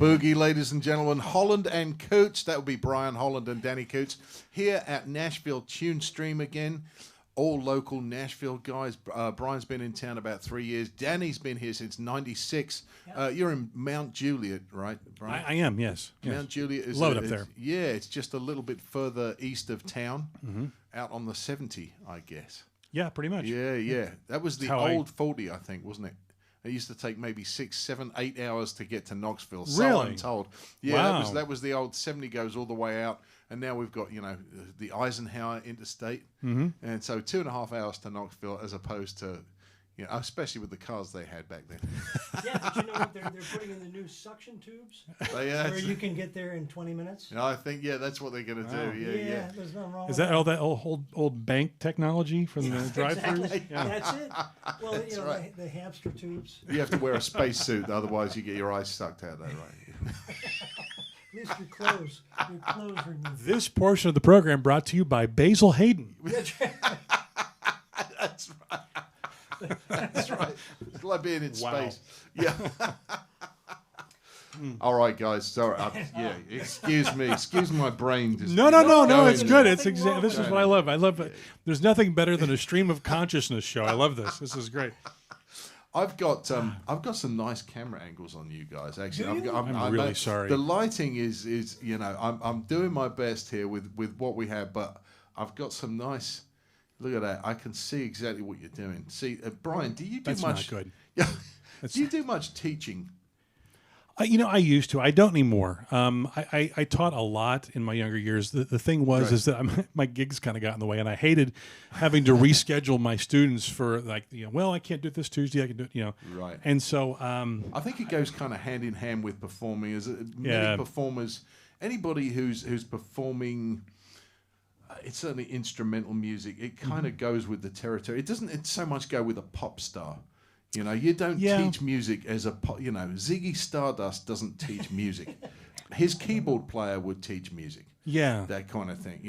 boogie, ladies and gentlemen. Holland and Coots. That would be Brian Holland and Danny Coots here at Nashville Tune Stream again. All local Nashville guys. Brian's been in town about 3 years. Danny's been here since '96. You're in Mount Juliet, right, Brian? I am, yes. Mount Juliet is love it up there. Yeah, it's just a little bit further east of town, out on the 70, I guess. Yeah, pretty much. Yeah. That was the How old 40, I think, wasn't it? It used to take maybe 6, 7, 8 hours to get to Knoxville. So Really? I'm told. Yeah, Wow. that was the old 70 goes all the way out, and now we've got the Eisenhower Interstate, and so 2.5 hours to Knoxville as opposed to, especially with the cars they had back then. Yeah, but you know what? They're putting in the new suction tubes where you can get there in 20 minutes. I think that's what they're going to do. Yeah. There's nothing wrong Is with that all that old bank technology from the drive-thrus? Exactly. Yeah. That's it. Well, That's right. the hamster tubes. You have to wear a space suit, otherwise you get your eyes sucked out. That right. At least your clothes removed. This portion of the program brought to you by Basil Hayden. That's right. That's right. It's like being in space. Yeah. All right, guys. Sorry. Excuse me. Excuse my brain. Just No. It's good. There's It's nothing wrong this is with what I love. I love it. There's nothing better than a stream of consciousness show. I love this. This is great. I've got some nice camera angles on you guys. Actually, I'm really sorry. The lighting is I'm doing my best here with what we have, but I've got some nice. Look at that. I can see exactly what you're doing. See, Brian, do you do That's much? not good. Yeah. Do you do much teaching? I used to. I don't anymore. I taught a lot in my younger years. The thing was is that my gigs kind of got in the way, and I hated having to reschedule my students for I can't do it this Tuesday. I can do it, Right. And so I think it goes kind of hand in hand with performing. As many performers, anybody who's performing. It's certainly instrumental music. It kind of goes with the territory. It doesn't so much go with a pop star. You don't teach music as a pop. Ziggy Stardust doesn't teach music. His keyboard player would teach music. Yeah. That kind of thing.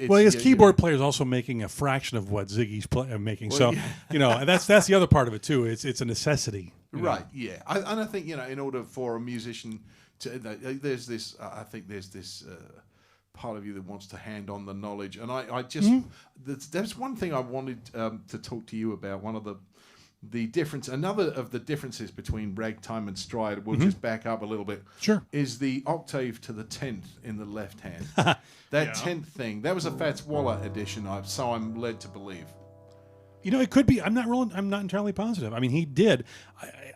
His keyboard player is also making a fraction of what Ziggy's making. Well, so, that's the other part of it too. It's a necessity. Right. Yeah. And I think in order for a musician to, there's this. I think there's this. Part of you that wants to hand on the knowledge, and I just there's one thing I wanted to talk to you about. One of the difference, another of the differences between ragtime and stride. We'll just back up a little bit. Sure. Is the octave to the 10th in the left hand? That 10th thing. That was a Fats Waller edition. So I'm led to believe. It could be. I'm not entirely positive. I mean, he did.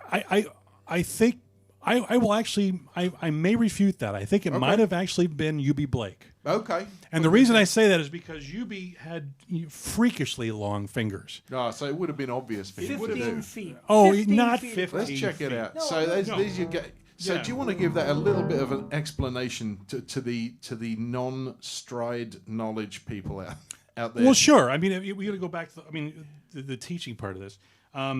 I think. I will actually. I may refute that. I think it might have actually been U.B. Blake. Okay. And the reason I say that is because U.B. had freakishly long fingers. So it would have been obvious for him. 15 feet. Oh, 15 not feet. 15. Let's check it out. No, So no. these you get. So do you want to give that a little bit of an explanation to the non-stride knowledge people out there? Well, sure. I mean, we got to go back to the teaching part of this. Are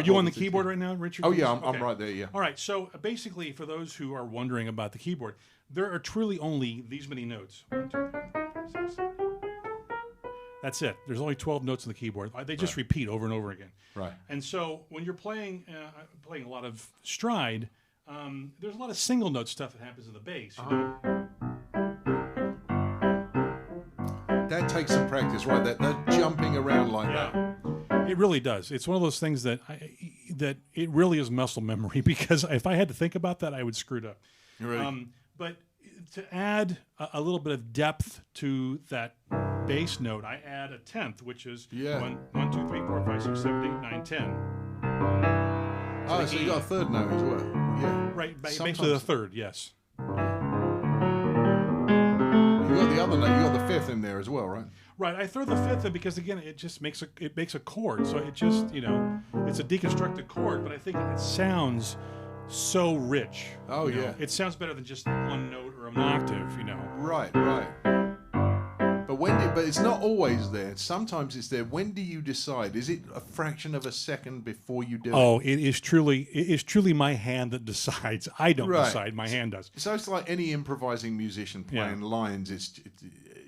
you on the keyboard right now, Richard? Oh yeah, I'm right there. Yeah. All right. So basically, for those who are wondering about the keyboard, there are truly only these many notes. 1, 2, 3, 4, 5, 6. That's it. There's only 12 notes on the keyboard. They just repeat over and over again. Right. And so when you're playing a lot of stride, there's a lot of single note stuff that happens in the bass. That takes some practice, right? That jumping around like that. It really does. It's one of those things that it really is muscle memory, because if I had to think about that, I would screw it up. Really? But to add a little bit of depth to that bass note, I add a 10th, which is 1, 2, 3, 4, 5, 6, 7, 8, 9, 10. So you got a third note as well. Yeah. Right, basically the third, yes. You got the other note. You got the fifth in there as well, right? Right, I throw the fifth in because again, it just makes a chord. So it just it's a deconstructed chord, but I think it sounds so rich. Oh yeah, it sounds better than just one note or an octave. Right. But it's not always there. Sometimes it's there. When do you decide? Is it a fraction of a second before you do it? Oh, it is truly my hand that decides. I don't decide. My hand does. So it's like any improvising musician playing lines.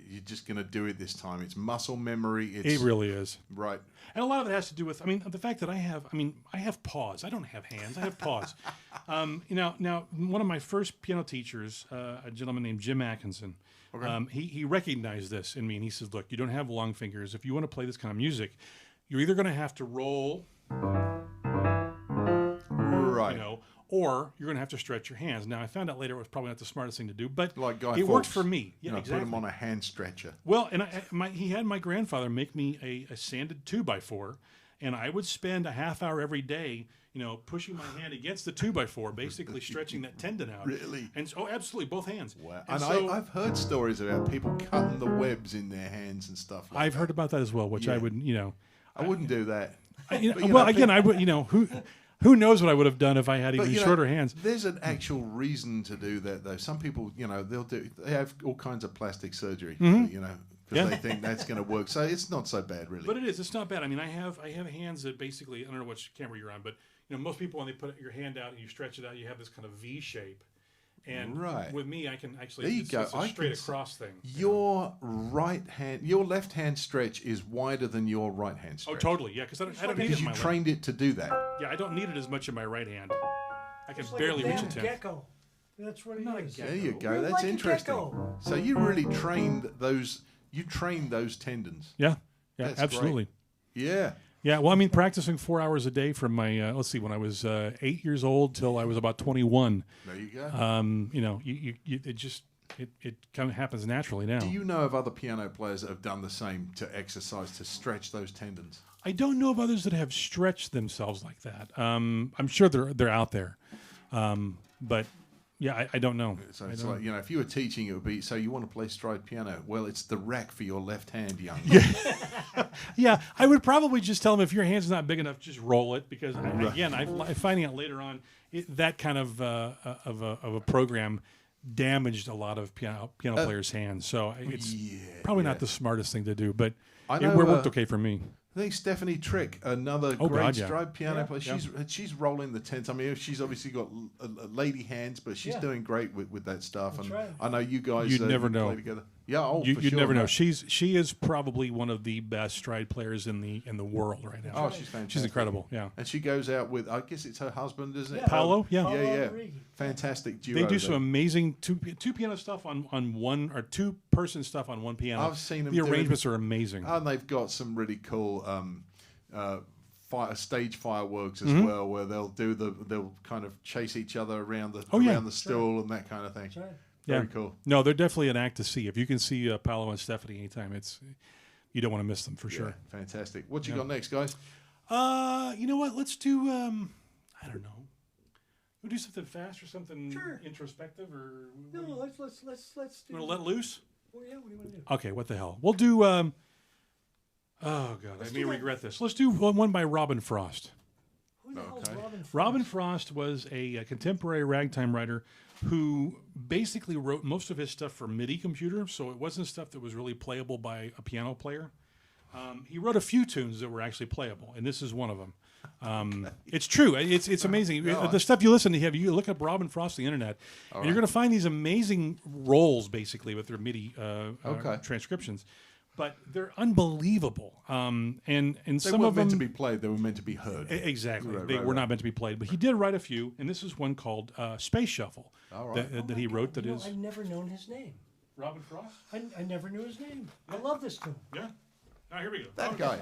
you're just going to do it this time. It's muscle memory. It really is. Right. And a lot of it has to do with, I mean, the fact that I have paws. I don't have hands. I have paws. Now, one of my first piano teachers, a gentleman named Jim Atkinson, he recognized this in me, and he says, look, you don't have long fingers. If you want to play this kind of music, you're either going to have to roll, Right. Or you're going to have to stretch your hands. Now, I found out later it was probably not the smartest thing to do, but Like Guy it Fawkes, worked for me. Yeah, Put exactly. him on a hand stretcher. Well, and he had my grandfather make me a sanded 2x4, and I would spend a half hour every day, pushing my hand against the 2x4, basically stretching that tendon out. Really? And absolutely, both hands. Wow. And And I've heard stories about people cutting the webs in their hands and stuff like I've that. heard about that as well, which I Yeah. would, I wouldn't do that. I would, who knows what I would have done if I had even But, shorter hands. There's an actual reason to do that, though. Some people, they have all kinds of plastic surgery, because they think that's going to work. So it's not so bad, really. But it is. It's not bad. I mean, I have hands that basically, I don't know which camera you're on, but most people, when they put your hand out and you stretch it out, you have this kind of V shape. And with me, I can actually, There you go. it's a straight across thing. Your left hand stretch is wider than your right hand stretch. Oh, totally. Yeah, because I don't need it Because in you my trained it to do that. Yeah, I don't need it as much in my right hand. I can It's like barely a reach damn a 10th. gecko. That's what he is. There you go. You're That's like a interesting. gecko. So you really trained those. You trained those tendons. Yeah, That's absolutely. Great. Yeah. Yeah, well, I mean, practicing 4 hours a day from my, when I was 8 years old till I was about 21. There you go. It kind of happens naturally now. Do you know of other piano players that have done the same to exercise to stretch those tendons? I don't know of others that have stretched themselves like that. I'm sure they're out there, but yeah, I don't know. So it's like, if you were teaching, it would be, so you want to play stride piano? Well, it's the rack for your left hand, young man. Yeah, I would probably just tell them, if your hand's not big enough, just roll it, because I'm finding out later on that kind of a program damaged a lot of piano players' hands. So it's probably not the smartest thing to do, but it worked okay for me. I think Stephanie Trick, another great stride piano player, she's rolling the tents. I mean, she's obviously got lady hands, but she's doing great with that stuff. That's and right. I know you guys You'd never know. play together. Yeah, You'd for sure. never know. She is probably one of the best stride players in the world right now. Oh, she's fantastic. She's incredible. Yeah. And she goes out with, I guess it's her husband, isn't it? Paolo. Yeah. Paolo Yeah. Rodriguez. Fantastic duo. They do some amazing two piano stuff on one, or two person stuff on one piano. I've seen them. The arrangements are amazing. And they've got some really cool stage fireworks as Mm-hmm. well, where they'll kind of chase each other around the stool and that kind of thing. That's right. Very cool. No, they're definitely an act to see. If you can see Paolo and Stephanie anytime, you don't want to miss them for sure. Fantastic. What you got next, guys? You know what? Let's do. I don't know. We'll do something fast or something introspective, or No, let's do. You want to let loose? Well, yeah, what do you want to do? Okay, what the hell? We'll do. Oh God, I may regret this. Let's do one by Robin Frost. Who the hell's Robin Frost? Robin Frost was a contemporary ragtime writer who basically wrote most of his stuff for MIDI computer, so it wasn't stuff that was really playable by a piano player. He wrote a few tunes that were actually playable, and this is one of them. It's true. It's amazing. The stuff you listen to, you look up Robin Frost on the internet, and you're going to find these amazing rolls, basically, with their MIDI transcriptions. But they're unbelievable. And They some weren't of them meant to be played. They were meant to be heard. Exactly. Right, They right, were right. not meant to be played. But he did write a few, and this is one called Space Shuffle that he wrote. That is I've never known his name. Robin Frost. I never knew his name. I love this tune. Yeah. Now here we go. That guy.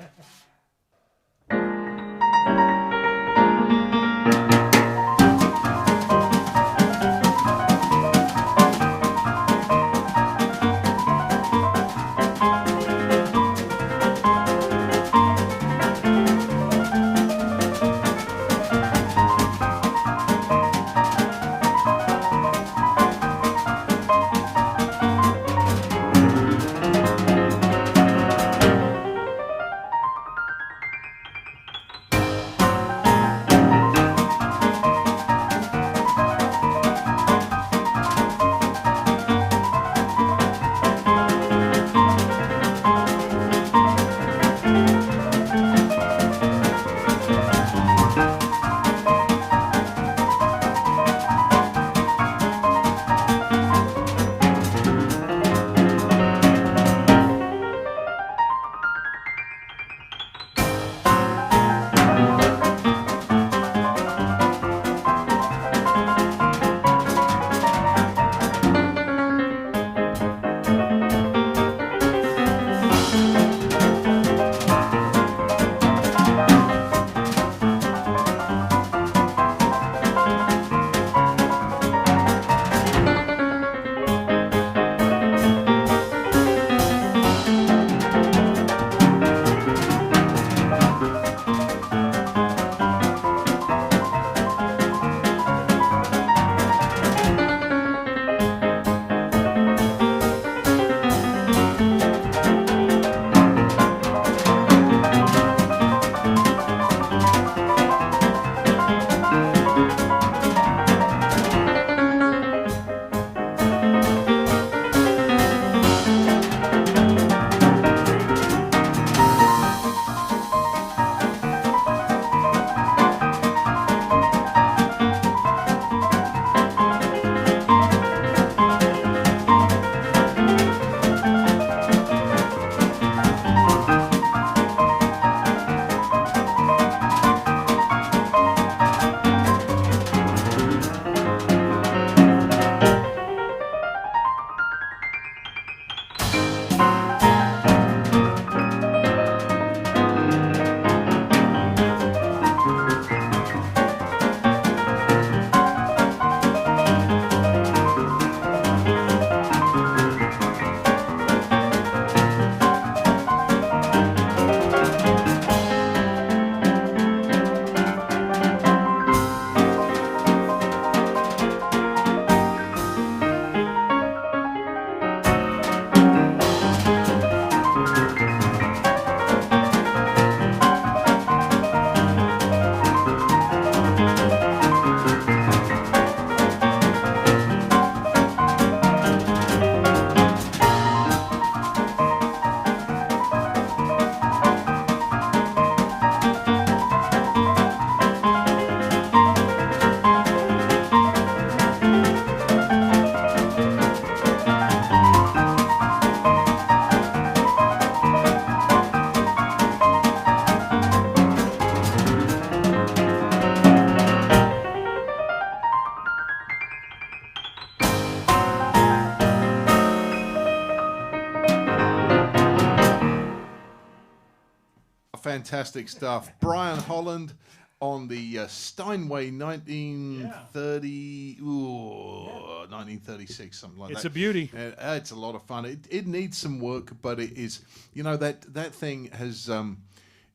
fantastic stuff. Brian Holland on the Steinway 1930, 1936, something like that. It's a beauty. It's a lot of fun. It needs some work, but it is, that thing has,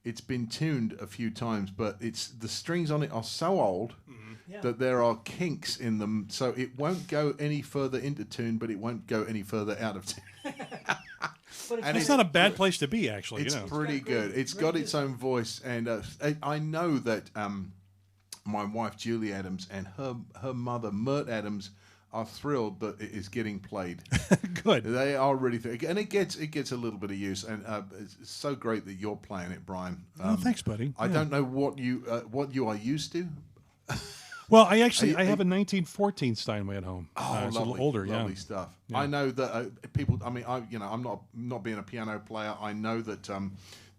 it's been tuned a few times, but the strings on it are so old that there are kinks in them, so it won't go any further into tune, but it won't go any further out of tune. But It's not a bad place to be, actually. It's pretty good. It's got its own voice, and I know that my wife Julie Adams and her mother Mert Adams are thrilled that it is getting played. Good. They are really, and it gets a little bit of use, and it's so great that you're playing it, Brian. Thanks, buddy. I don't know what you are used to. Well, I have a 1914 Steinway at home. It's a little older, lovely stuff. Yeah. I know that people. I mean, I'm not being a piano player. I know that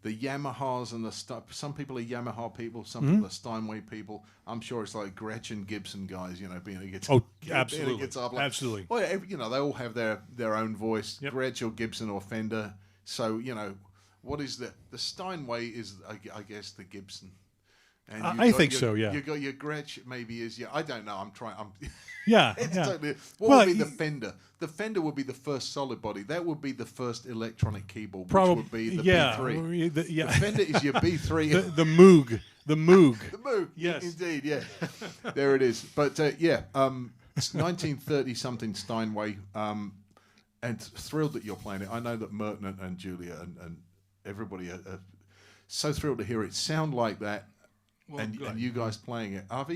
the Yamahas and some people are Yamaha people, some people are Steinway people. I'm sure it's like Gretchen Gibson guys, being a guitar. Oh, absolutely, being a guitar player. absolutely. Well, they all have their own voice. Yep. Gretsch or Gibson or Fender. So what is the Steinway is I guess the Gibson. And I think so. Yeah. You got your Gretsch maybe is I don't know. I'm Yeah. it's yeah. totally. What would be the Fender? The Fender would be the first solid body. That would be the first electronic keyboard, which would be the B3. The Fender is your B3. the Moog. The Moog. The Moog. Yes. Indeed. Yeah. There it is. But it's 1930 something Steinway. And thrilled that you're playing it. I know that Merton and Julia and everybody are so thrilled to hear it sound like that. Well, and you guys playing it. I've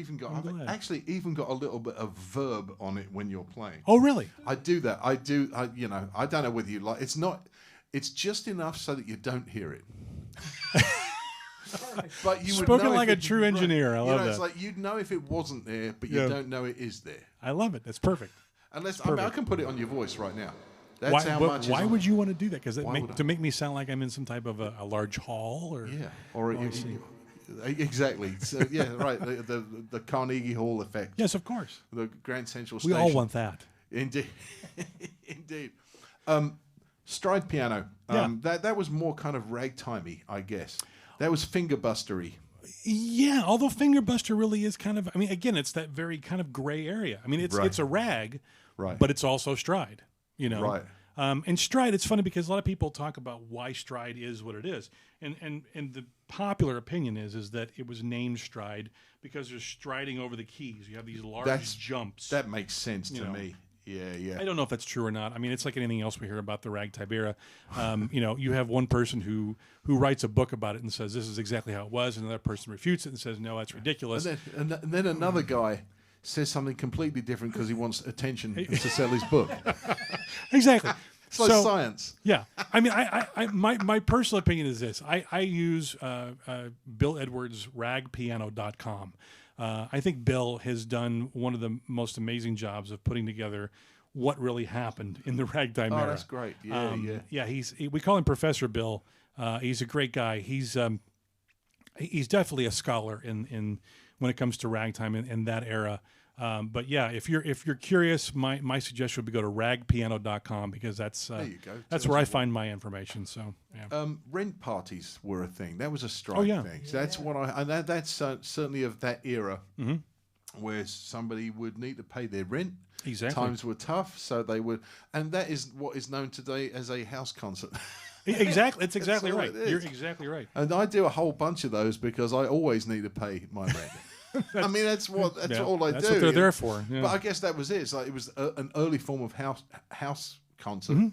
actually even got a little bit of verb on it when you're playing. Oh, really? I do that. I don't know whether you like. It's just enough so that you don't hear it. But you would Spoken know like if a true engineer. I love that. It's like you'd know if it wasn't there, but you don't know it is there. I love it. That's perfect. Unless I can put it on your voice right now. That's how much. Why would you want to do that? Because to make me sound like I'm in some type of a large hall, or exactly. So right. The Carnegie Hall effect. Yes, of course. The Grand Central We Station. all want that. Indeed, indeed. Stride piano. That was more kind of ragtimey, I guess. That was fingerbustery. Yeah, although fingerbuster really is kind of. I mean, again, it's that very kind of gray area. I mean, it's a rag, right? But it's also stride. Right. And stride, it's funny because a lot of people talk about why stride is what it is, and the popular opinion is that it was named stride because you're striding over the keys. You have these large jumps. That makes sense to me. Yeah. I don't know if that's true or not. I mean, it's like anything else we hear about the ragtime era. You have one person who writes a book about it and says this is exactly how it was, and another person refutes it and says no, that's ridiculous. And then another guy says something completely different because he wants attention to sell his book. Exactly. It's like science. Yeah. I mean, my personal opinion is this. I use Bill Edwards' ragpiano.com. I think Bill has done one of the most amazing jobs of putting together what really happened in the ragtime era. Oh, that's great. Yeah. We call him Professor Bill. He's a great guy. He's definitely a scholar in when it comes to ragtime in that era. But yeah, if you're curious, my suggestion would be go to ragpiano.com because that's where I find my information. So yeah. Rent parties were a thing. That was a strike thing. So that's what that's certainly of that era where somebody would need to pay their rent. Exactly. Times were tough, so they would, and that is what is known today as a house concert. Exactly, it's exactly right. It You're exactly right. And I do a whole bunch of those because I always need to pay my rent. I mean, that's all I do. That's what they're there for. Yeah. But I guess that was it. It's like it was an early form of house concert,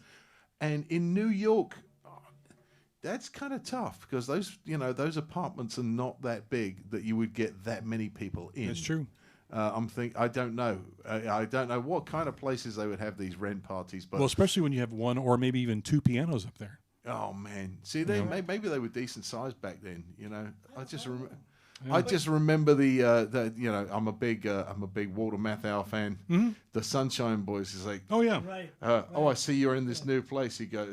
and in New York, that's kind of tough because those apartments are not that big that you would get that many people in. That's true. I don't know. I don't know what kind of places they would have these rent parties. But especially when you have one or maybe even two pianos up there. Oh man, see, maybe they were decent sized back then. I just remember the I'm a big Walter Matthau fan. Mm-hmm. The Sunshine Boys is like, oh yeah, Right. Oh, I see you're in this new place. You go,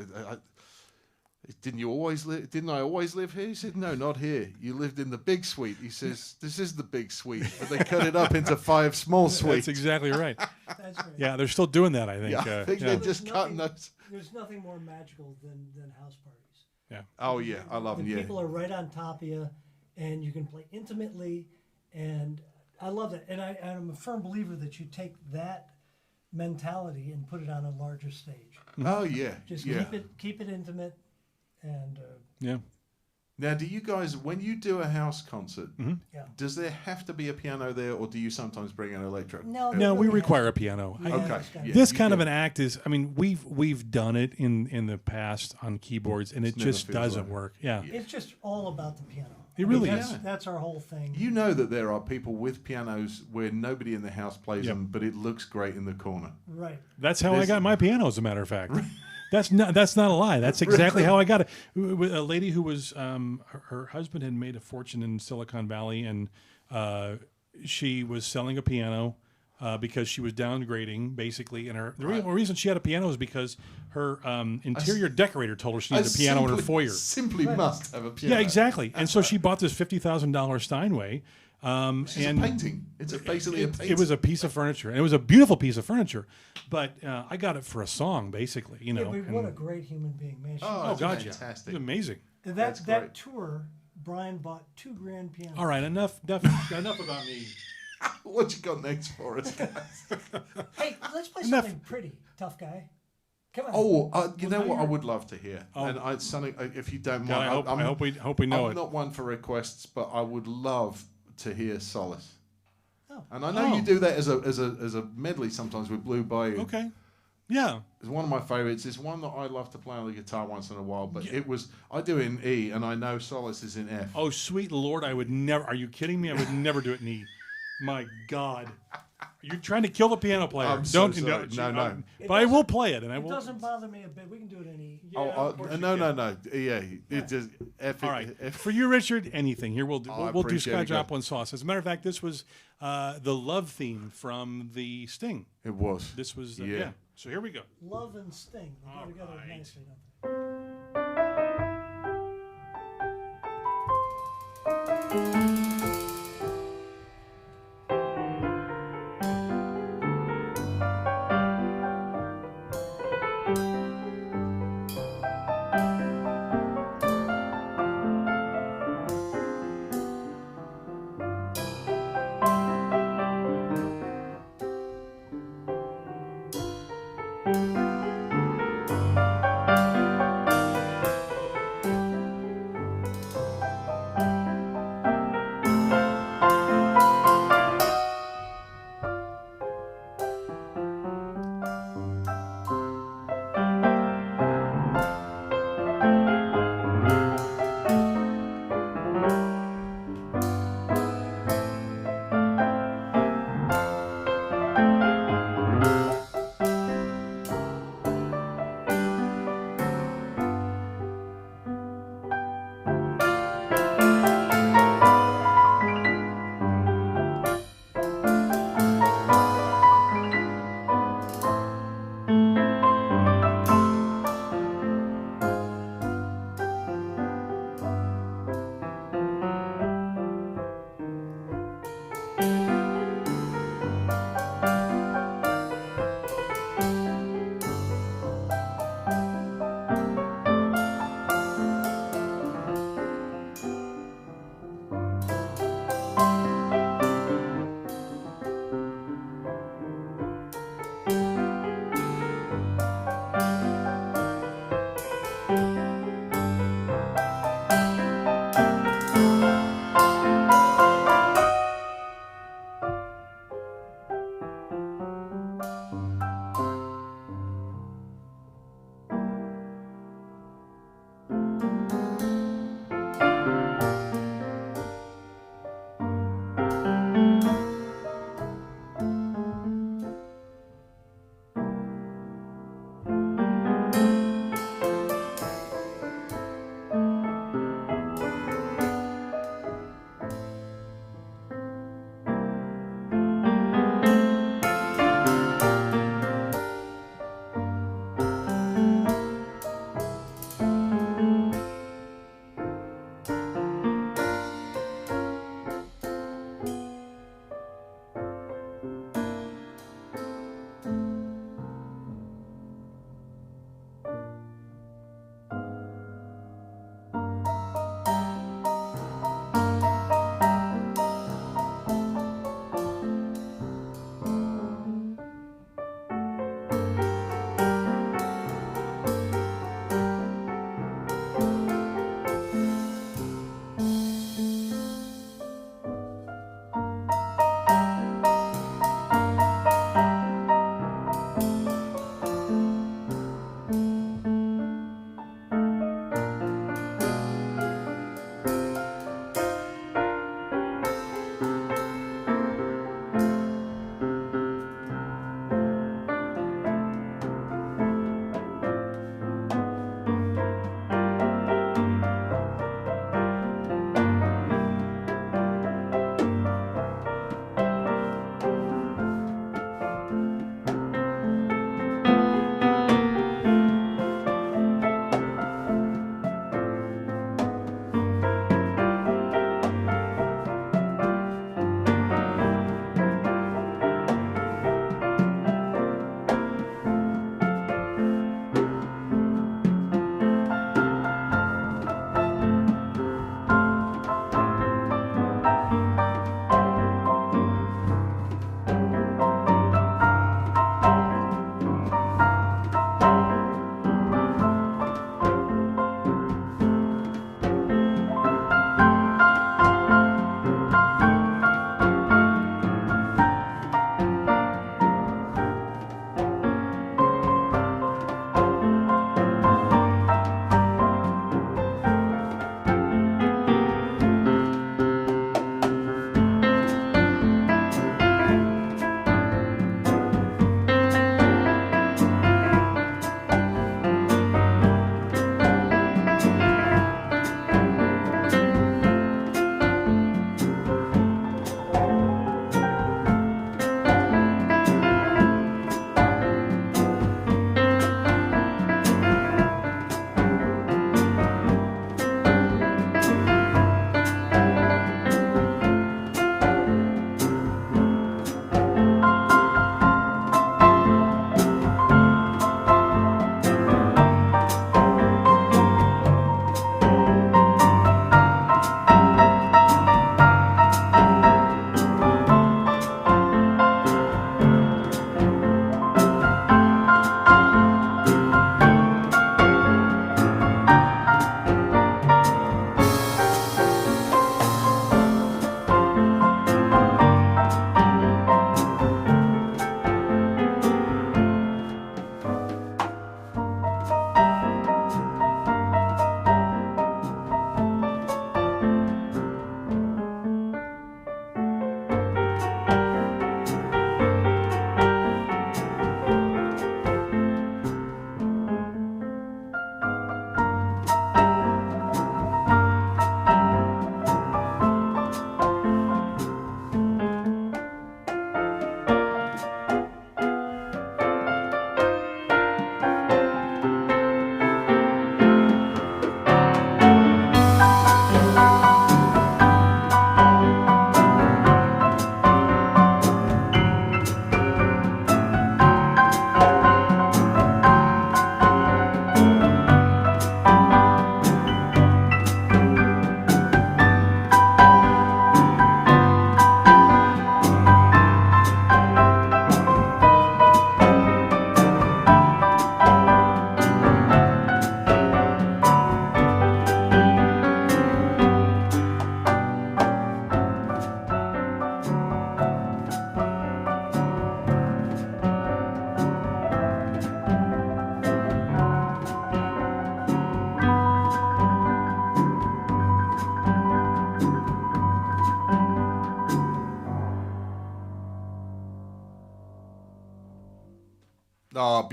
didn't I always live here? He said, no, not here. You lived in the big suite. He says, this is the big suite. But they cut it up into 5 small suites. That's exactly right. That's right. Yeah, they're still doing that, I think. Yeah, I think they're just cutting those. There's nothing more magical than house parties. Yeah. Oh yeah, I love them. And Yeah, people are right on top of you, and you can play intimately, and I love that. And I'm a firm believer that you take that mentality and put it on a larger stage. oh yeah, Just yeah. keep it intimate, and Yeah. Now, do you guys, when you do a house concert, yeah. does there have to be a piano there, or do you sometimes bring an electric? No, No, we really require a has- piano. Yeah, Okay, it's gotta yeah. be. This you kind of get- an act is, I mean, we've done it in the past on keyboards, and it never just feels doesn't right. work. Yeah. It's just all about the piano. It really that's, is. That's our whole thing. You know that there are people with pianos where nobody in the house plays Yep. them, but it looks great in the corner. Right. That's how I This- got my piano, as a matter of fact. That's not a lie. That's exactly how I got it. With a lady who was her husband had made a fortune in Silicon Valley, and she was selling a piano because she was downgrading basically. And the reason she had a piano was because her interior decorator told her she needed a piano in her foyer. Simply must have a piano. Yeah, exactly. And so she bought this $50,000 Steinway. It's a painting. It's basically a painting. It was a piece of furniture, and it was a beautiful piece of furniture. But I got it for a song, basically. You know. Yeah, but what a great human being, man. She Oh, Oh it's God, yeah, fantastic. it's amazing. that's that great. tour, Brian bought 2 grand pianos. All right, enough about me. What you got next for us, guys? Hey, let's play Enough. something pretty, tough guy. Come on. Oh, you know now what I you're- would love to hear, Oh. and it's something if you don't God, mind. I hope we know I'm it. not one for requests, but I would love to hear Solace. Oh. And I know Oh. you do that as a medley sometimes with Blue Bayou. Okay. Yeah. It's one of my favorites. It's one that I love to play on the guitar once in a while, but I do it in E, and I know Solace is in F. Oh, sweet Lord, I would never. Are you kidding me? I would never do it in E. My God. You're trying to kill the piano player. I'm so Don't sorry. No. But I will play it, and I It will. doesn't bother me a bit. We can do it in E. No. Yeah, it just F. All right. F. For you, Richard, anything. Here we'll do. Oh, I We'll do appreciate Scott it, guys. Joplin Sauce. As a matter of fact, this was the love theme from the Sting. It was. This was Yeah. yeah. So here we go. Love and Sting. They go All together right. nicely, don't they?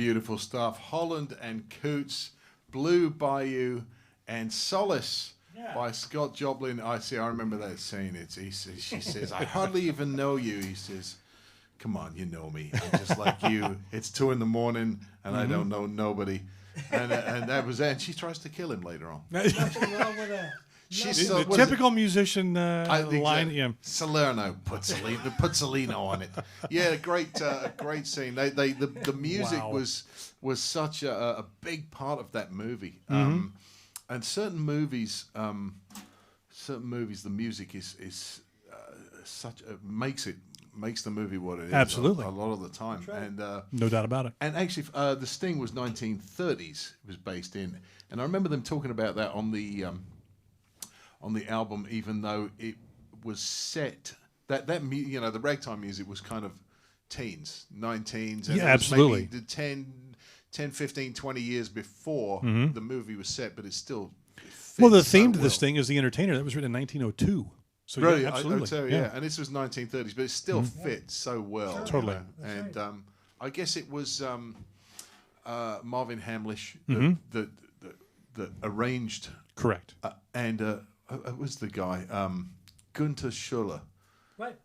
beautiful stuff. Holland and Coots, Blue Bayou, and Solace by Scott Joplin. I remember that scene. She says, I hardly even know you. He says, come on, you know me. I'm just like you. It's 2 a.m. and I don't know nobody. And that was it. And she tries to kill him later on. Nothing wrong with that. She's The typical musician line. Yeah. Salerno, put Salino on it. Yeah, great scene. The music was such a big part of that movie. And certain movies, the music is such makes the movie what it is. Absolutely. A lot of the time. Right. And No doubt about it. and actually, the Sting was 1930s. It was based in, and I remember them talking about that on the album, even though it was set the ragtime music was kind of teens, 19s. And Yeah, it was absolutely. maybe the 10, 15, 20 years before the movie was set, but it's still. Well, the fits so theme to well. this thing is The Entertainer. That was written in 1902. So Really, yeah, absolutely. yeah. And this was 1930s, but it still fits so well. Sure. Totally. You know? That's And right. I guess it was Marvin Hamlish that arranged, Correct. and it was the guy Gunther Schuller Right.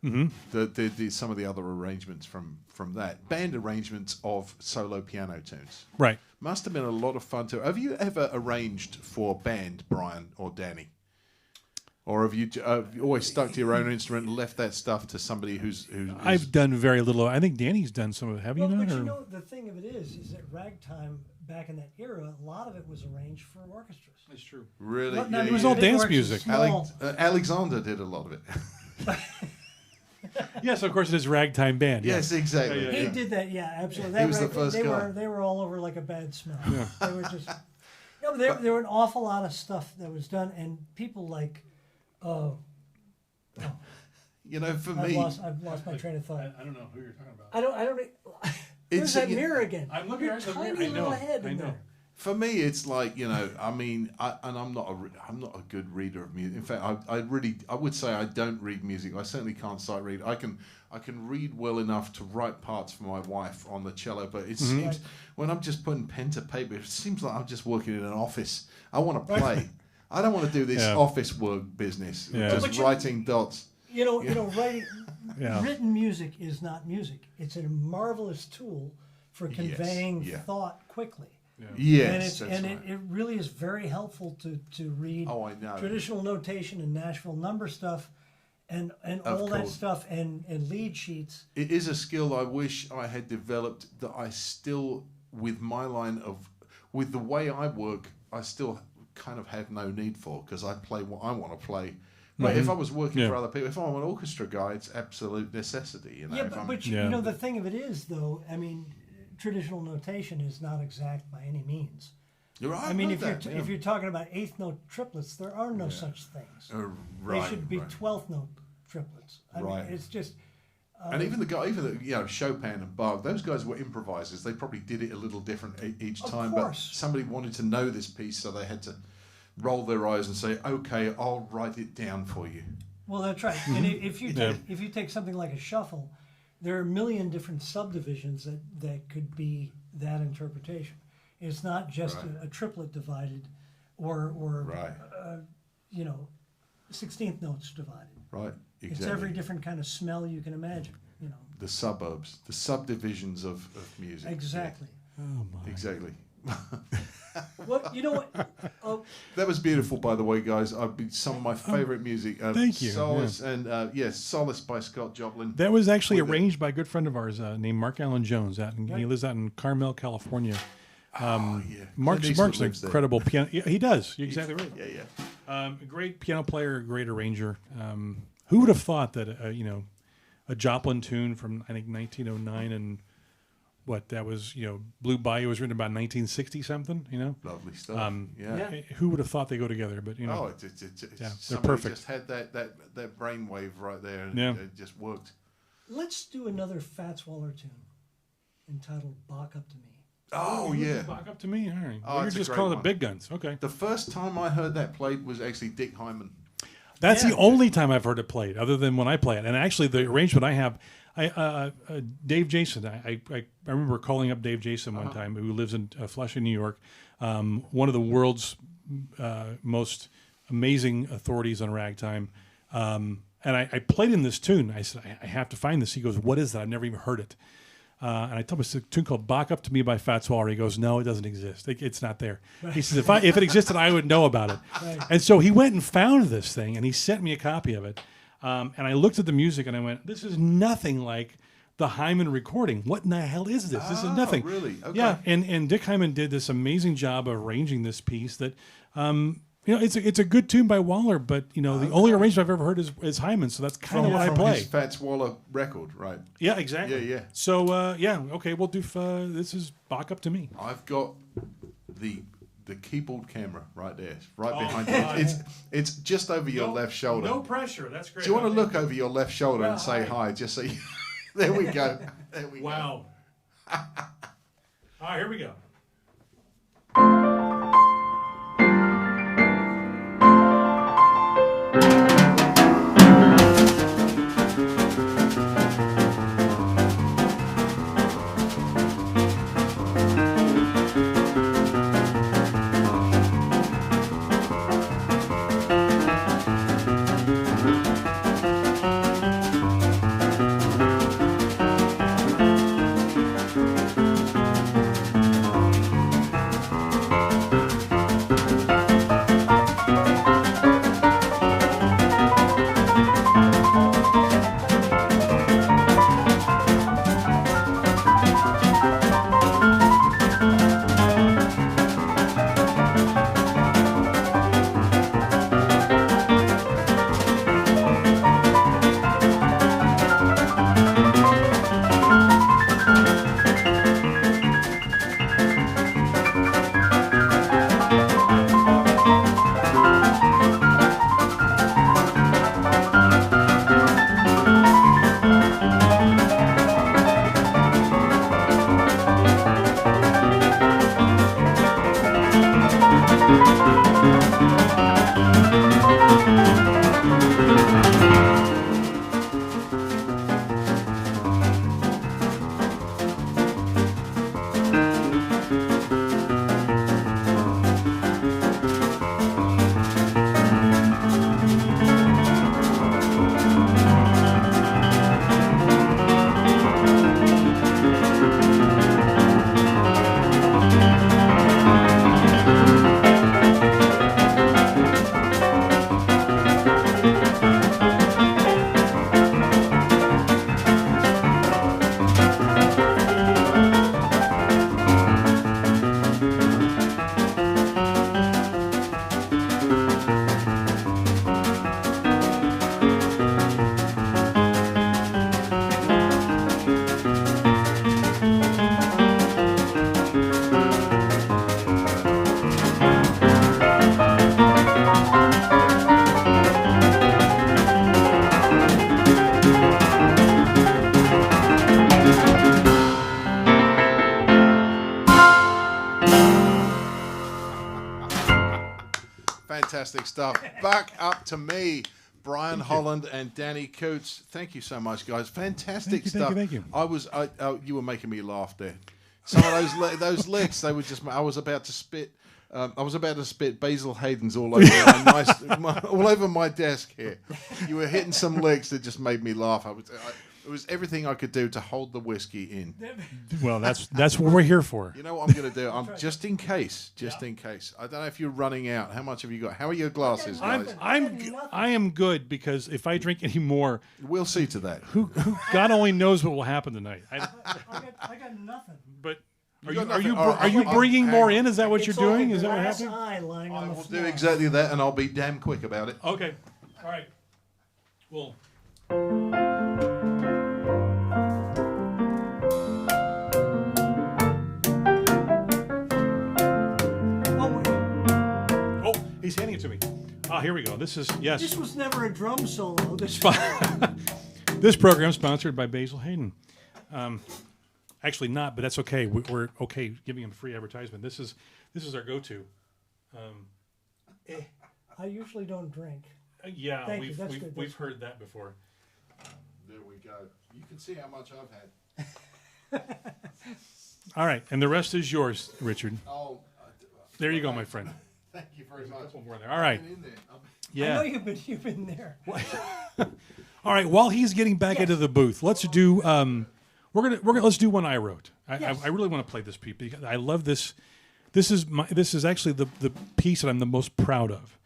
that did some of the other arrangements from that band arrangements of solo piano tunes. Right. Must have been a lot of fun too. Have you ever arranged for band, Brian or Danny? Or have you always stuck to your own instrument and left that stuff to somebody who's I've done very little. I think Danny's done some of it. Have you Well, not? but Or? you know, the thing of it is that ragtime back in that era, a lot of it was arranged for orchestras. That's true. really? Not yeah, It was even all big dance orchestras, music. small. Alexander did a lot of it. Yes, of course it is Ragtime Band. Yes, exactly. Yeah, He yeah. did that, yeah, absolutely. He That was the first they guy. They were all over like a bad smell. They were just. No, but there were an awful lot of stuff that was done, and people like, You know, for I've me, lost my train of thought. I don't know who you're talking about. I don't. There's It's- that you- mirror again. I'm looking Your right at the tiny mirror. I little know. head I in know. there. for me, it's like, you know, I mean, I'm not a good reader of music. In fact, I would say I don't read music. I certainly can't sight read. I can read well enough to write parts for my wife on the cello, but it seems when I'm just putting pen to paper, it seems like I'm just working in an office. I want to play. I don't want to do this Yeah. office work business, Yeah. just But you- writing dots. You know, writing Yeah. written music is not music. It's a marvelous tool for conveying yeah. thought quickly. Yes, And that's right. it really is very helpful to read Oh, I know. traditional notation and Nashville number stuff and all that course. stuff and lead sheets. It is a skill I wish I had developed that I still, with the way I work, I still kind of have no need for, because I play what I want to play. But if I was working for other people, if I'm an orchestra guy, it's absolute necessity. You know, Yeah, if I'm- but you know, the thing of it is, though, I mean, traditional notation is not exact by any means. You're right, I mean, about if you're talking about eighth note triplets, there are no such things. right, They should be right. 12th note triplets. I Right. mean, it's just. And even Chopin and Bach, those guys were improvisers. They probably did it a little different each Of time. course. But somebody wanted to know this piece, so they had to roll their eyes and say, "Okay, I'll write it down for you." Well, that's right. And if you take something like a shuffle, there are a million different subdivisions that could be that interpretation. It's not just Right. a triplet divided, or Right. 16th notes divided. Right. Exactly. It's every different kind of smell you can imagine. You know. The suburbs, the subdivisions of music. Exactly. Oh my. Yeah, exactly. What you know what? Oh, That was beautiful, by the way, guys. Some of my favorite music. Thank you. Solace and Solace by Scott Joplin. That was actually With the- arranged by a good friend of ours named Mark Allen Jones. He lives out in Carmel, California. Yeah. Mark's Clint an Eastwood lives there. incredible piano. Yeah, he does. You're exactly right. Yeah, yeah. A great piano player, a great arranger. Who would have thought that a Joplin tune from I think 1909 and what that was Blue Bayou was written about 1960 something. Lovely stuff. Yeah. Who would have thought they go together? But Oh, it's they're somebody perfect. just had that brainwave right there, and Yeah. it just worked. let's do another Fats Waller tune entitled "Bach Up to Me." Oh yeah. Back up to me. All right. Oh, You're it's a just great calling the one. big guns. Okay. The first time I heard that played was actually Dick Hyman. That's Yeah. the only time I've heard it played, other than when I play it. And actually, the arrangement I have, Dave Jason. I remember calling up Dave Jason one time, who lives in Flushing, New York. One of the world's most amazing authorities on ragtime. And I played him this tune. I said, I have to find this. He goes, what is that? I've never even heard it. And I told him it's a tune called "Bach Up to Me" by Fats Waller. He goes, "No, it doesn't exist. It's not there." He says, "If it existed, I would know about it." Right. And so he went and found this thing, and he sent me a copy of it. And I looked at the music, and I went, "This is nothing like the Hyman recording. What in the hell is this? This is nothing." Really? Okay. Yeah. And Dick Hyman did this amazing job of arranging this piece that. It's a good tune by Waller, but the only arrangement I've ever heard is Hyman, so that's kind of what I play. His Fats Waller record, right? Yeah, exactly. Yeah. So okay, we'll do. This is Bach Up to Me. I've got the keyboard camera right there, right behind you. It's just over your left shoulder. No pressure. That's great. Do you want to look over your left shoulder and say hi? Just so you. There we go. There we go. Wow. All right, here we go. Fantastic stuff. Back up to me, Brian Holland and Danny Coots. Thank you so much, guys. Fantastic stuff. Thank you. You were making me laugh there. Some of those licks, they were just. I was about to spit. Basil Hayden's all over all over my desk here. You were hitting some licks that just made me laugh. It was everything I could do to hold the whiskey in. Well, that's what we're here for. You know what I'm going to do? I'm just in case. I don't know if you're running out. How much have you got? How are your glasses, guys? I am good, because if I drink any more, we'll see to that. Who God only knows what will happen tonight. I got nothing. But Are you bringing more in? Is that what you're doing? Is that what happening? I will do exactly that, and I'll be damn quick about it. Okay. All right. Well. Oh, he's handing it to me. Ah, here we go. This was never a drum solo. This program is sponsored by Basil Hayden. Actually not, but that's okay. We're okay giving him free advertisement. This is our go-to. I usually don't drink. Yeah, Thank you. That's good. We've heard that before. There we go. You can see how much I've had. All right, and the rest is yours, Richard. Oh, There you go, my friend. thank you very much. Couple more there. All right. In there. Yeah. I know you've been there. All right. While he's getting back into the booth, let's do. Let's do one I wrote. I really want to play this piece because I love this. This is actually the piece that I'm the most proud of.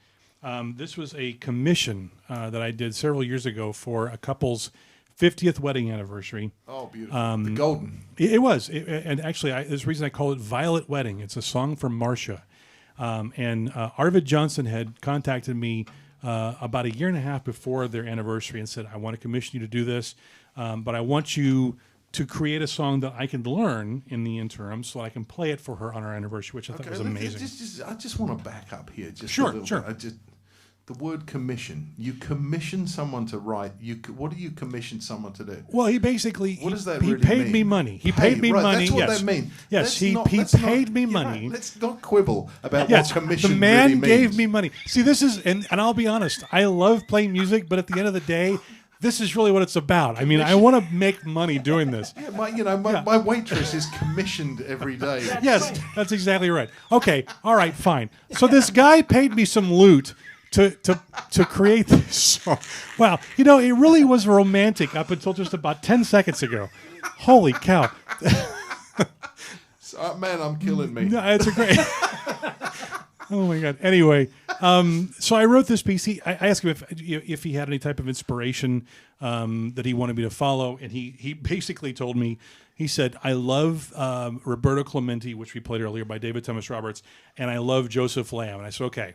This was a commission that I did several years ago for a couple's 50th wedding anniversary. Oh, beautiful. The golden. It was, and actually, there's a reason I call it Violet Wedding. It's a song from Marcia. And Arvid Johnson had contacted me about a year and a half before their anniversary and said, I want to commission you to do this, but I want you to create a song that I can learn in the interim so I can play it for her on our anniversary, which I thought was amazing. I just want to back up here. Just Sure, a little sure. bit. The word commission. You commission someone to write. What do you commission someone to do? Well, he basically What does that he really paid mean? me money. He paid me right, money. That's what yes. that means. Yes, he Let's paid me you're money. right, let's not quibble about Yes, what commission the man really gave means. me money. See, this is, and I'll be honest, I love playing music, but at the end of the day, this is really what it's about. I mean, I want to make money doing this. Yeah, my waitress is commissioned every day. Yes, that's exactly right. Okay, all right, fine. So this guy paid me some loot to create this song. Wow, it really was romantic up until just about 10 seconds ago. Holy cow. Man, I'm killing me. No, it's a great. Oh my God. Anyway, so I wrote this piece. I asked him if he had any type of inspiration that he wanted me to follow, and he basically told me. He said, "I love Roberto Clemente, which we played earlier by David Thomas Roberts, and I love Joseph Lamb." And I said, "Okay."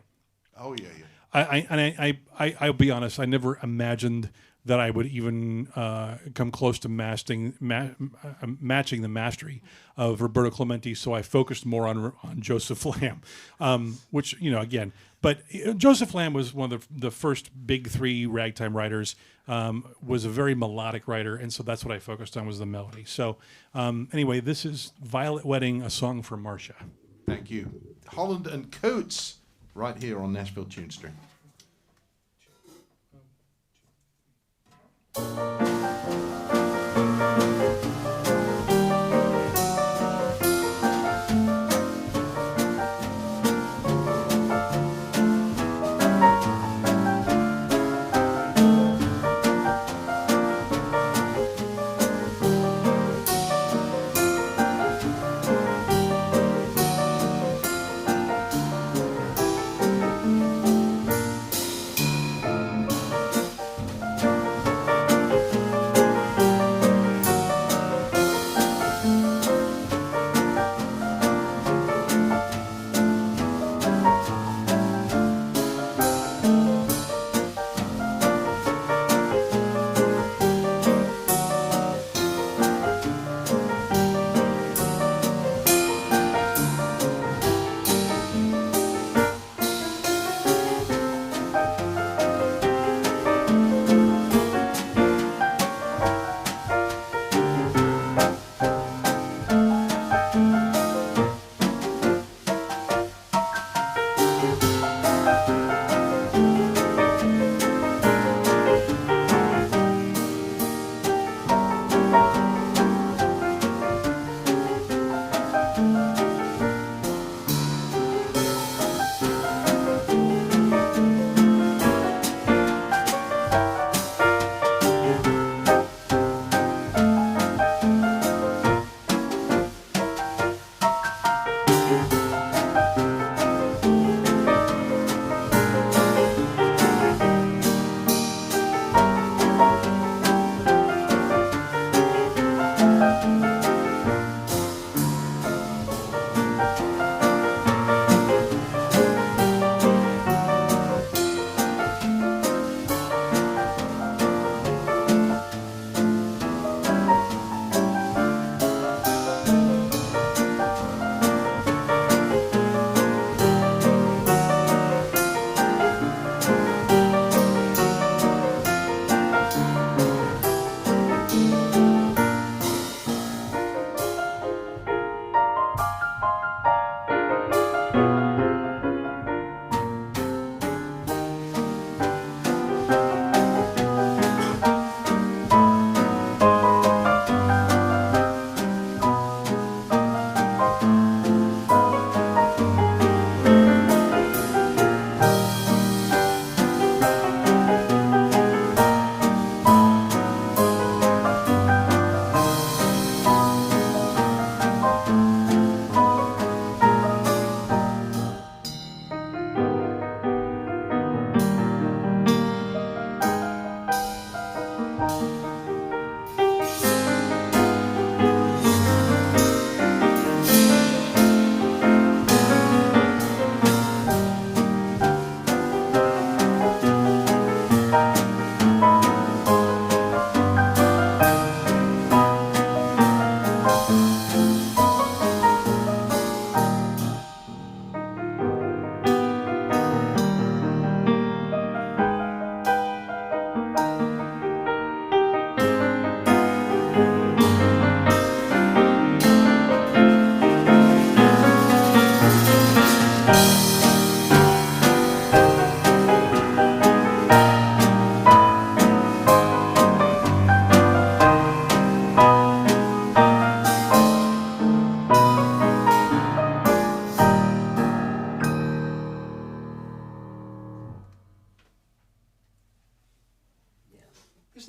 Oh yeah. I'll be honest. I never imagined that I would even come close to matching the mastery of Roberto Clemente. So I focused more on Joseph Lamb, which again. But Joseph Lamb was one of the first big three ragtime writers. Was a very melodic writer, and so that's what I focused on was the melody. So anyway, this is Violet Wedding, a song for Marcia. Thank you. Holland and Coots, right here on Nashville Tune String.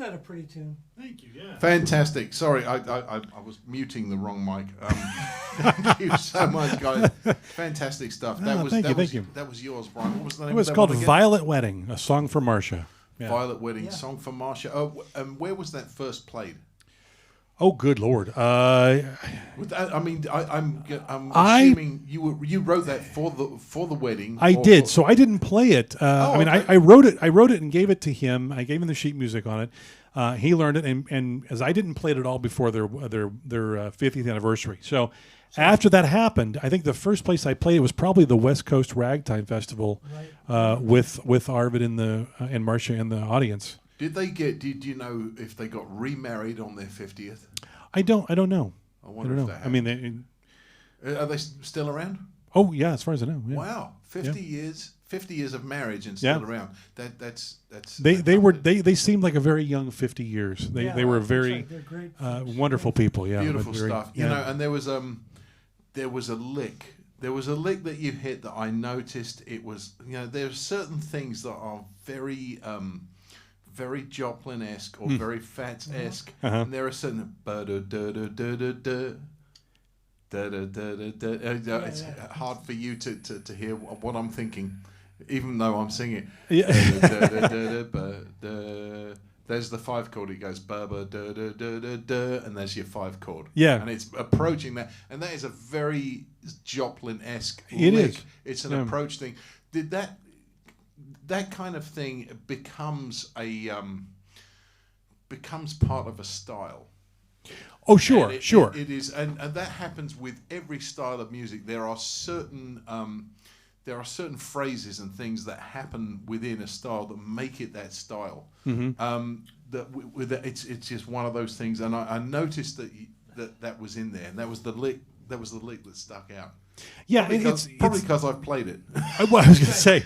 that a pretty tune? Thank you. Yeah. Fantastic. Sorry, I was muting the wrong mic. Thank you so much, guys. Fantastic stuff. Thank you. That was yours, Brian. What was the name It was of that called one again? Violet Wedding, a song for Marcia. Yeah. Violet Wedding, Yeah. song for Marcia. Oh, where was that first played? Oh, good Lord. With that, I mean, I'm assuming you wrote that for the wedding. I did. So I didn't play it. okay. I wrote it. I wrote it and gave it to him. I gave him the sheet music on it. He learned it, and as I didn't play it at all before their 50th anniversary. So after that happened, I think the first place I played it was probably the West Coast Ragtime Festival, with Arvid and Marcia in the audience. Did you know if they got remarried on their 50th? I don't know. I wonder if they have. I mean, Are they still around? oh yeah, as far as I know. Yeah. Wow, 50 years of marriage and still around. That's They seemed like a very young 50 years. They were that's very right. They're great folks. wonderful people. Yeah, beautiful but very- stuff. yeah. You know, and there was a lick. There was a lick that you hit that I noticed. It was, you know, there are certain things that are very very Joplin-esque or very Fats-esque, and there are certain it's hard for you to hear what I'm thinking, even though I'm singing. There's the 5 chord. It goes and there's your 5 chord. Yeah. And it's approaching that, and that is a very Joplin-esque It lick. is. It's an approach thing. Did that kind of thing becomes part of a style? Oh, sure, sure. It is, and that happens with every style of music. There are certain phrases and things that happen within a style that make it that style. It's just one of those things, and I noticed that was in there, and that was the lick that stuck out. Yeah, Probably because I've played it. Well, I was going to say,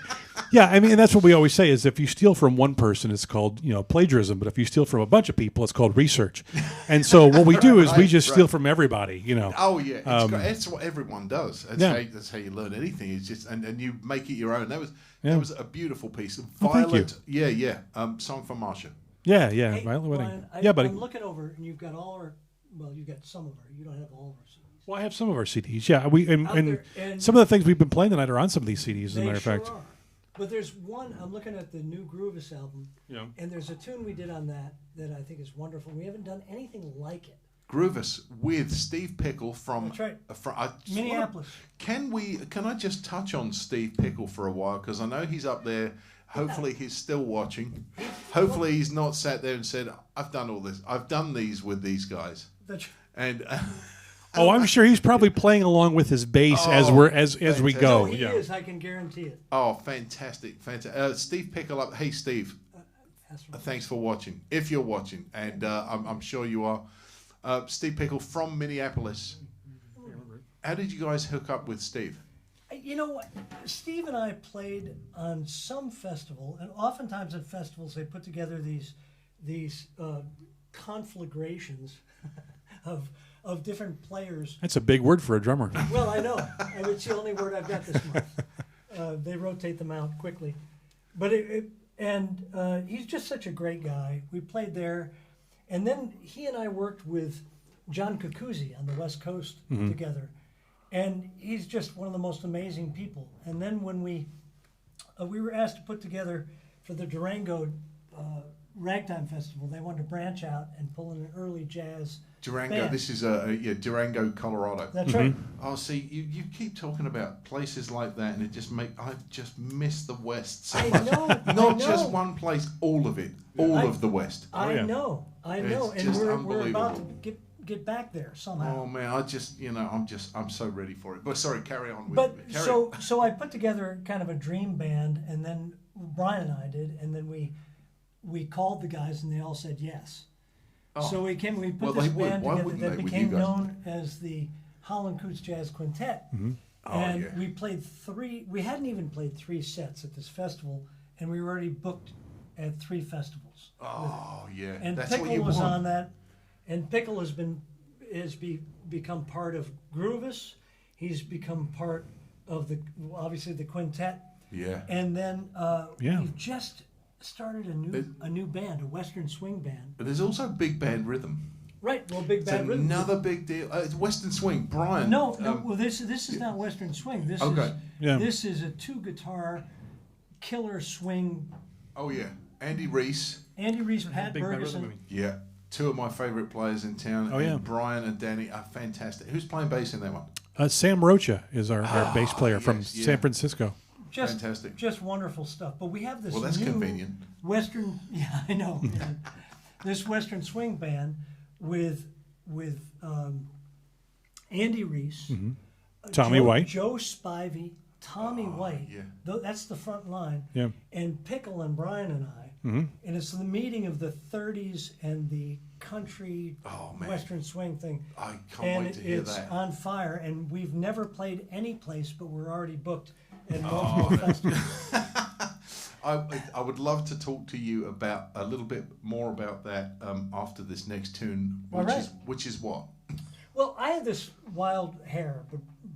yeah. I mean, and that's what we always say is if you steal from one person, it's called plagiarism. But if you steal from a bunch of people, it's called research. And so what we do is we just steal from everybody. Oh yeah, it's what everyone does. That's how you learn anything. It's just and you make it your own. That was a beautiful piece. Violet, thank you. Song for Marcia. Yeah. Hey, Violet Wedding. Brian, Yeah, buddy. I'm looking over, and you've got you've got some of our. You don't have all of our CDs. Well, I have some of our CDs. Yeah, we and and some of the things we've been playing tonight are on some of these CDs. As a They matter of sure fact. are. But there's one, I'm looking at the new Groovis album, and there's a tune we did on that I think is wonderful. We haven't done anything like it. Groovis with Steve Pickle from That's right. I just Minneapolis. Can I just touch on Steve Pickle for a while, because I know he's up there. Hopefully he's still watching. Hopefully he's not sat there and said, "I've done all this. I've done these with these guys." That's And Oh, I'm sure he's probably playing along with his bass as we go. he is, I can guarantee it. oh, fantastic. Steve Pickle up. Hey, Steve. Thanks for watching. If you're watching, and I'm sure you are. Steve Pickle from Minneapolis. How did you guys hook up with Steve? You know what? Steve and I played on some festival, and oftentimes at festivals they put together these conflagrations of different players. That's a big word for a drummer. Well, I know. And it's the only word I've got this month. They rotate them out quickly. But he's just such a great guy. We played there. And then he and I worked with John Cucuzzi on the West Coast together. And he's just one of the most amazing people. And then when we were asked to put together for the Durango Ragtime Festival, they wanted to branch out and pull in an early jazz Durango. band. This is Durango, Colorado. That's right. Oh, see, you keep talking about places like that, and I just miss the West so I much. know. Not just one place, all of it, of the West. I know. It's And just we're about unbelievable. to get back there somehow. Oh man, I'm so ready for it. But sorry, carry on. So I put together kind of a dream band, and then Brian and I did, and then we called the guys, and they all said yes. Oh. So we put Well, this they would. band Why together wouldn't that they with became you guys? known as the Holland Coots Jazz Quintet. And yeah. we played we hadn't even played 3 sets at this festival, and we were already booked at 3 festivals. Oh yeah, And that's Pickle what you was want. on that, and Pickle has become part of Groovis. He's become part of obviously the quintet. Yeah. And then Yeah. we've just started a new band, a Western swing band. But there's also big band rhythm. Right. Well, big It's band rhythm. another big deal. It's Western swing. Brian. No. Well, this is not Western swing. This Okay. is Yeah. this is a 2-guitar killer swing. Oh yeah, Andy Reese. Andy Reese, Pat Big band Bergeson. rhythm. Yeah, two of my favourite players in town. Oh, yeah. And Brian and Danny are fantastic. Who's playing bass in that one? Sam Rocha is our bass player from yes, yeah. San Francisco. Fantastic. Just wonderful stuff. But we have this Well, that's new convenient. Western. Yeah, I know. This Western swing band with Andy Reese, Tommy White. Joe Spivey, Tommy White. yeah. That's the front line. Yeah. And Pickle and Brian and I. And it's the meeting of the 30s and the country man. Western swing thing. I can't And wait to hear it's that. on fire. And we've never played any place, but we're already booked at multiple festivals. I would love to talk to you about a little bit more about that after this next tune, All right. which is what? Well, I have this wild hair,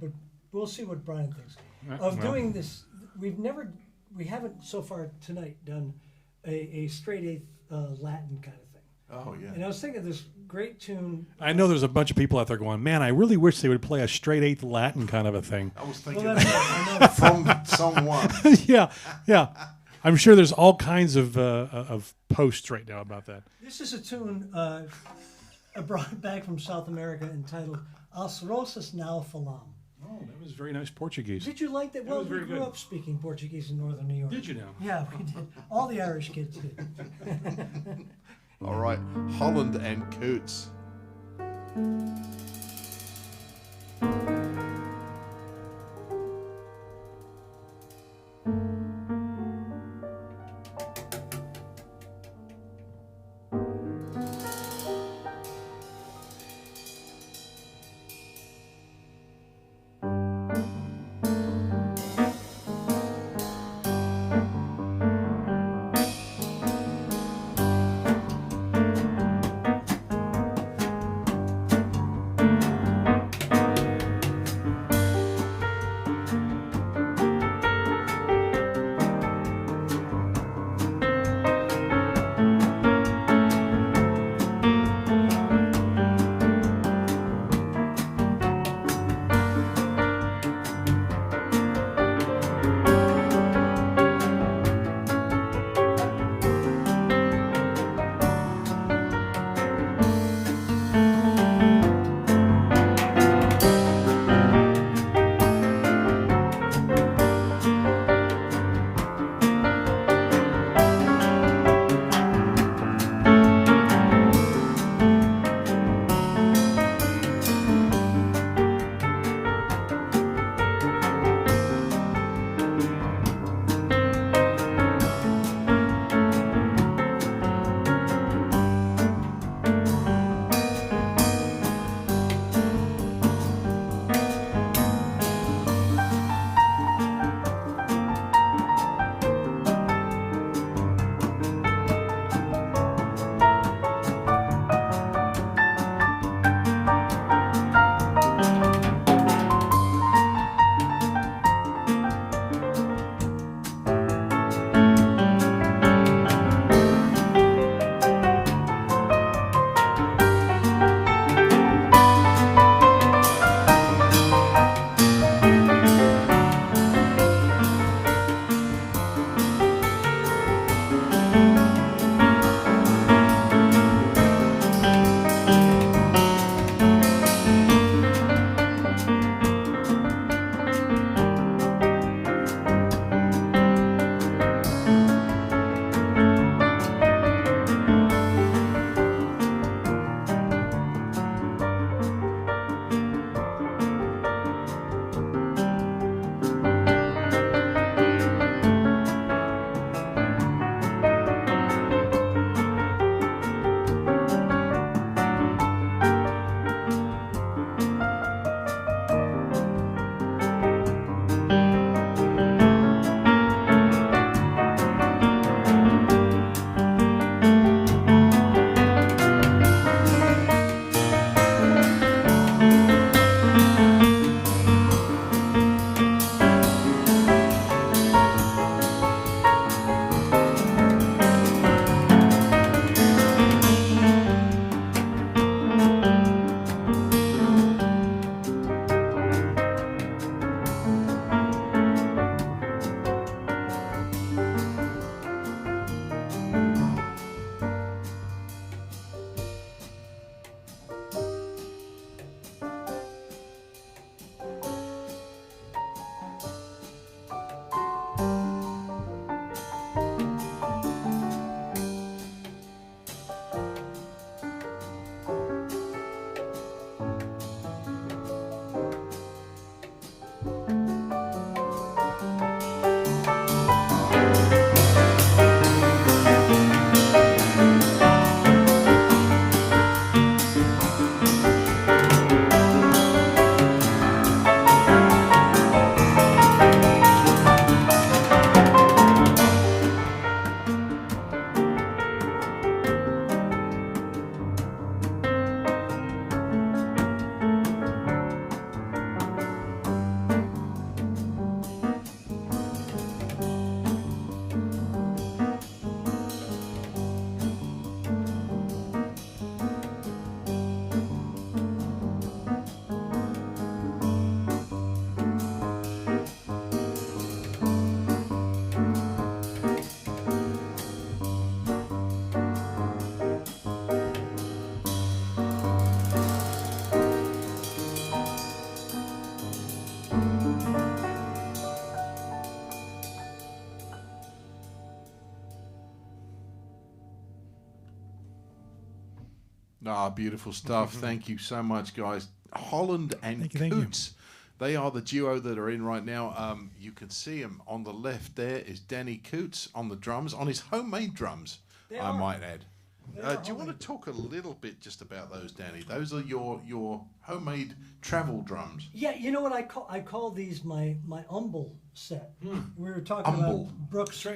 but we'll see what Brian thinks of doing this. We haven't so far tonight done a straight eighth Latin kind of thing. Oh yeah. And I was thinking of this great tune. I know there's a bunch of people out there going, man, I really wish they would play a straight eighth Latin kind of a thing. I was thinking Well, that's that from song one. yeah. I'm sure there's all kinds of posts right now about that. This is a tune I brought back from South America entitled As Rosas Now Falam. Oh, that was very nice Portuguese. Did you like that? Well, was we very grew good. up speaking Portuguese in northern New York. Did you now? Yeah, we did. All the Irish kids did. All right, Holland and Coots. Beautiful stuff. Thank you so much, guys. Holland and Coots. They are the duo that are in right now. You can see him on the left. There is Danny Coots on the drums, on his homemade drums, I might add. Do you want to talk a little bit just about those, Danny? Those are your homemade travel drums. Yeah, you know what I call these my umble set. We were talking about Brooks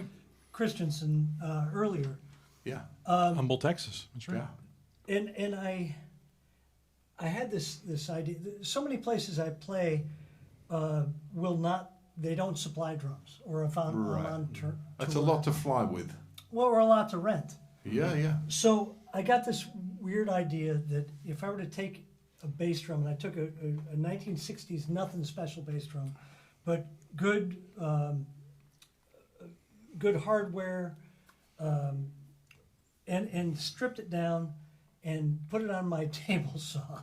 Christensen earlier. Yeah. Humble, Texas. That's right. Yeah. And I had this idea. So many places I play they don't supply drums, or if I'm on tour. That's a lot to fly with. Well, we're allowed to rent. Yeah. So I got this weird idea that if I were to take a bass drum, and I took a 1960s nothing special bass drum, but good hardware, and stripped it down and put it on my table saw,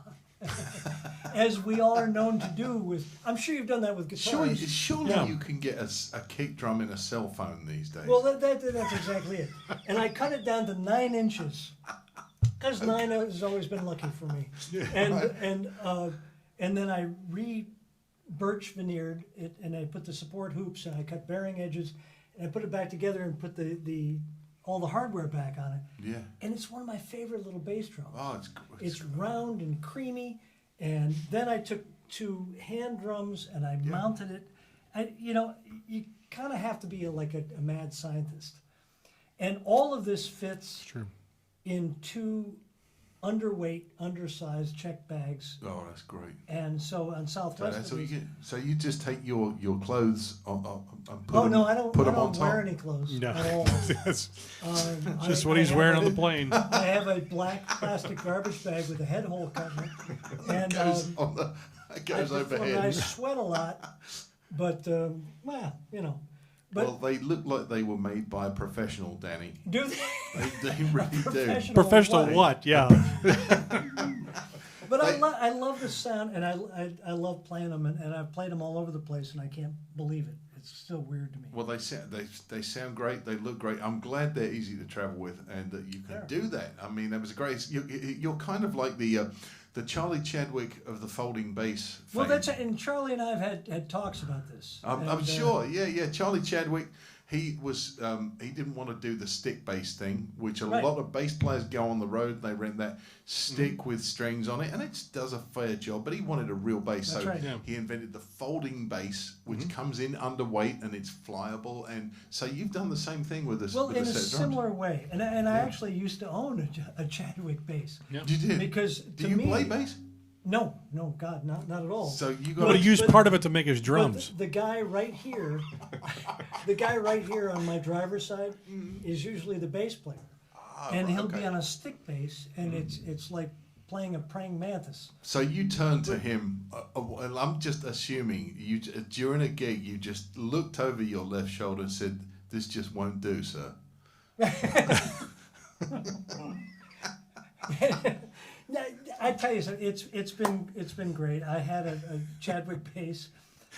as we all are known to do with. I'm sure you've done that with guitars. Surely you can get a kick drum in a cell phone these days. Well, that's exactly it. And I cut it down to 9 inches, because 9 has always been lucky for me. And then I birch veneered it, and I put the support hoops, and I cut bearing edges, and I put it back together and put all the hardware back on it. Yeah. And it's one of my favorite little bass drums. Oh, it's round and creamy. And then I took 2 hand drums and I mounted it. You kind of have to be like a mad scientist. And all of this fits in 2 underweight, undersized check bags. Oh, that's great. And so on Southwest. So you just take your clothes and put I them don't on wear top. any clothes No. at all. That's just what he's wearing on the plane. I have a black plastic garbage bag with a head hole cut in it. And It goes overhead. I sweat a lot, but Well, they look like they were made by a professional, Danny. Do they? They really do. Professional what? Yeah. But I love the sound, and I love playing them, and I've played them all over the place, and I can't believe it. It's still weird to me. Well, they sound great. They look great. I'm glad they're easy to travel with, and that you can do that. I mean, that was great. You're kind of like the Charlie Chadwick of the folding bass. Well, and Charlie and I have had talks about this. I'm sure. Yeah. Charlie Chadwick. He didn't want to do the stick bass thing, which a lot of bass players go on the road. They rent that stick with strings on it, and it does a fair job. But he wanted a real bass, he invented the folding bass, which comes in underweight and it's flyable. And so you've done the same thing with this. Well, in a similar way, and I actually used to own a Chadwick bass. Yep. You did? Because do you play bass? No, God, not at all. So you got to use part of it to make his drums. The guy right here, on my driver's side, is usually the bass player, and he'll be on a stick bass, and it's like playing a praying mantis. So you turned to him. Well, I'm just assuming you during a gig you just looked over your left shoulder and said, "This just won't do, sir." I tell you something. It's been great. I had a Chadwick bass,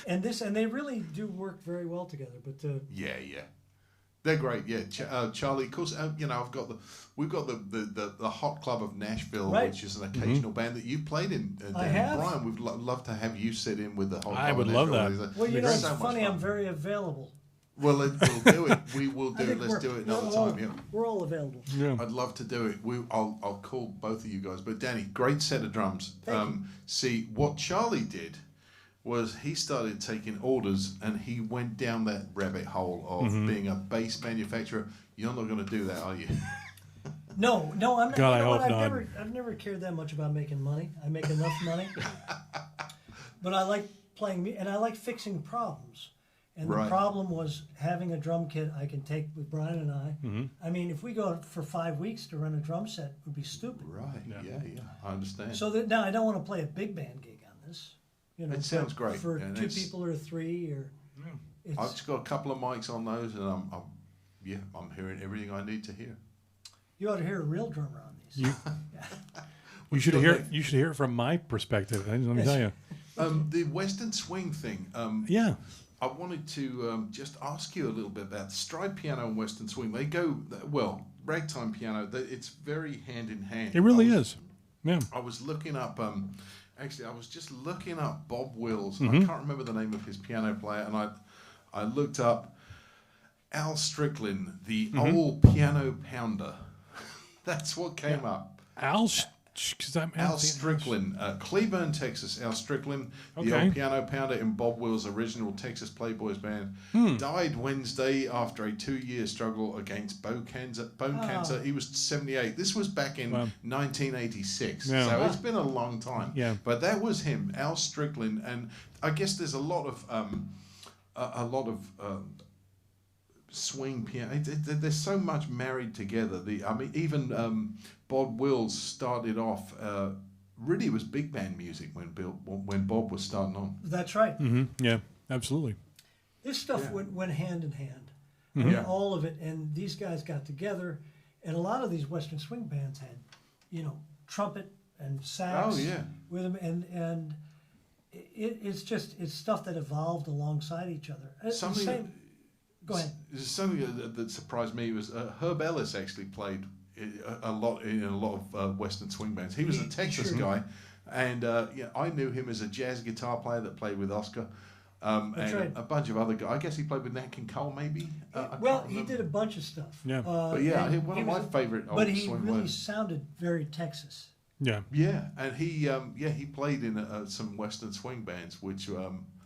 and they really do work very well together. But yeah, they're great. Yeah, Charlie. Of course, we've got the Hot Club of Nashville, which is an occasional band that you played in. I have. Brian, we'd love to have you sit in with the Hot Club. I would love that. Well, it's funny. I'm very available. Well, we'll do it. We will do it. Let's do it another time. Yeah, we're all available. Yeah. I'd love to do it. I'll call both of you guys. But Danny, great set of drums. See, what Charlie did was he started taking orders, and he went down that rabbit hole of being a bass manufacturer. You're not going to do that, are you? No, I'm not. God, I hope not. I've never cared that much about making money. I make enough money, but I like playing and I like fixing problems. And the problem was having a drum kit I can take with Brian and I. I mean, if we go for 5 weeks to run a drum set, it would be stupid. Right. Yeah. I understand. So now I don't want to play a big band gig on this. It sounds great. For 2 people or 3 or. I've just got a couple of mics on those, and I'm hearing everything I need to hear. You ought to hear a real drummer on these. You should hear it from my perspective. Let me tell you. The Western swing thing. I wanted to just ask you a little bit about stride piano and Western swing. They go, well, ragtime piano, it's very hand in hand. It really is. Yeah. I was looking up. Actually, I was just looking up Bob Wills. Mm-hmm. I can't remember the name of his piano player, and I looked up Al Strickland, the Mm-hmm. old piano pounder. That's what came up. Al Strickland, Cleburne, Texas. Al Strickland, the Okay. old piano pounder in Bob Wills' original Texas Playboys band, died Wednesday after a 2-year struggle against bone cancer. He was 78. This was back in 1986, Yeah. so it's been a long time. Yeah. But that was him, Al Strickland, and I guess there's a lot of swing piano. There's so much married together. Even Bob Wills started off. Really, it was big band music when Bob was starting on. That's right. Mm-hmm. Yeah, absolutely. This stuff went hand in hand. Mm-hmm. Yeah. All of it, and these guys got together, and a lot of these Western swing bands had, trumpet and sax Oh, yeah. with them, and it's stuff that evolved alongside each other. Go ahead. Something that surprised me was Herb Ellis actually played a lot in a lot of Western swing bands. He was a Texas guy, and I knew him as a jazz guitar player that played with Oscar. And right. a bunch of other guys. I guess he played with Nat King Cole, maybe. He did a bunch of stuff. Yeah. But yeah, and one he of my was- favorite old But he swing really players. sounded very Texas. Yeah. Yeah, and he played in some Western swing bands, which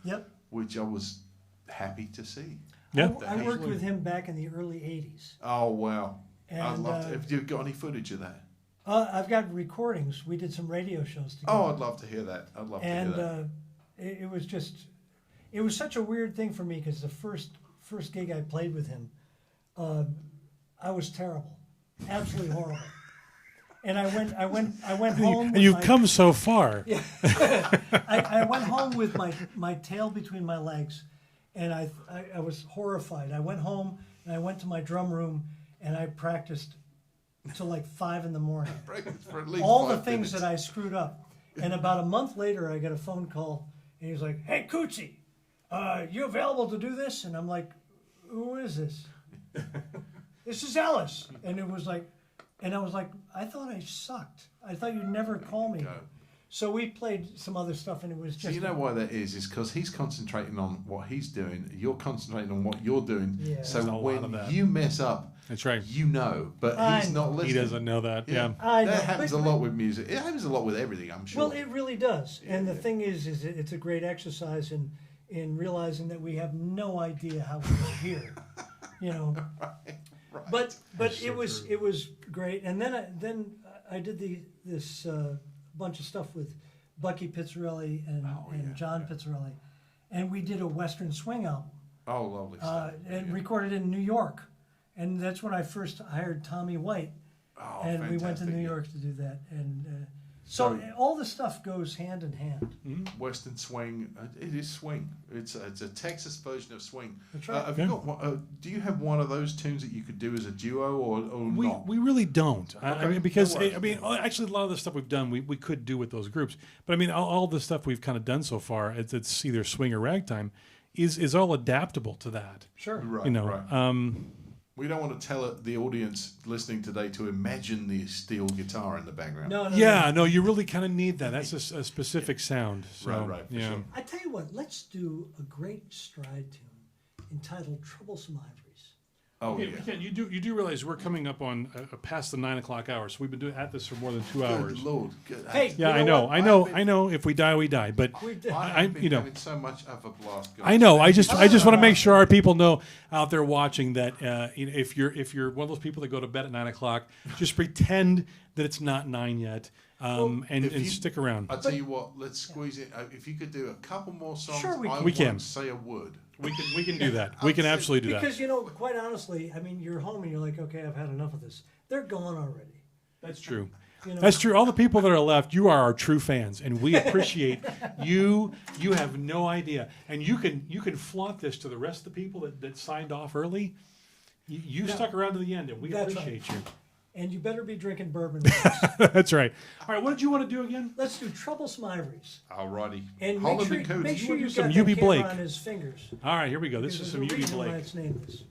Yep. I was happy to see. Yeah. I worked with him back in the early '80s. Oh wow! I'd And, love to. Have you got any footage of that? I've got recordings. We did some radio shows together. Oh, I'd love to hear that. I'd love to hear And that. it was such a weird thing for me because the first gig I played with him, I was terrible, absolutely horrible. And I went home. And with you've my- come so far. Yeah. I went home with my tail between my legs, and I was horrified. I went home and I went to my drum room and I practiced till like 5 in the morning. For at least All the 5 things minutes. that I screwed up. And about a month later, I got a phone call, and he was like, "Hey, Cootsy, you available to do this?" And I'm like, "Who is this?" "This is Alice." And it was like, and I was like, I thought I sucked. I thought you'd never call me. Go. So we played some other stuff, and it was So just. you know why that is because he's concentrating on what he's doing. You're concentrating on what you're doing. Yeah. So There's a lot of when that. you mess up, That's right. you know, but I he's not listening. He doesn't know that. Yeah. I know, That happens but- a lot with music. It happens a lot with everything, I'm sure. Well, it really does. And the Yeah. thing is it's a great exercise in realizing that we have no idea how we got here. Right. But That's it so was true. it was great. And then I did this bunch of stuff with Bucky Pizzarelli and John Pizzarelli, and we did a Western swing album Oh, lovely stuff. and recorded in New York, and that's when I first hired Tommy White, Oh, and we went to fantastic, New yeah. York to do that. And so all the stuff goes hand in hand. Western swing. It is swing. It's a Texas version of swing. That's right. Have you got do you have one of those tunes that you could do as a duo or not? We really don't. I Okay, mean, because no worries. actually, a lot of the stuff we've done, we could do with those groups. But I mean, all the stuff we've kind of done so far, it's either swing or ragtime, is all adaptable to that. Sure. Right. Right. We don't want to tell the audience listening today to imagine the steel guitar in the background. No. Yeah, no, you really kind of need that. That's a specific sound. So, Right, for yeah. sure. I tell you what, let's do a great stride tune entitled "Troublesome Ivories." Oh Okay, yeah. Ken, you do realize we're coming up on past the 9 o'clock hour, so we've been doing at this for more than 2 hours. Good Lord. Good. Hey, Yeah, you know I what? know. If we die, we die. But We did. I've been you know, having so much of a blast. Guys. I know. I just want to make sure our people know out there watching that if you're one of those people that go to bed at 9 o'clock, just pretend that it's not 9 yet, and if you- stick around. I tell you what, let's squeeze it. If you could do a couple more songs, Sure, we I can. We can. won't say a word. We can do that. We can absolutely do that. Because quite honestly, I mean, you're home and you're like, okay, I've had enough of this. They're gone already. That's true. You know? That's true. All the people that are left, you are our true fans, and we appreciate you. You have no idea, and you can flaunt this to the rest of the people that signed off early. You stuck around to the end, and we That's appreciate you. And you better be drinking bourbon. with us. That's right. All right, what did you want to do again? Let's do Troublesome Ivories. Alrighty. And Holland make and sure, Coots. make sure do you've some got UB the camera Blake. on his fingers. All right, here we go. This Because is some there's a UB reason why Blake. it's named this.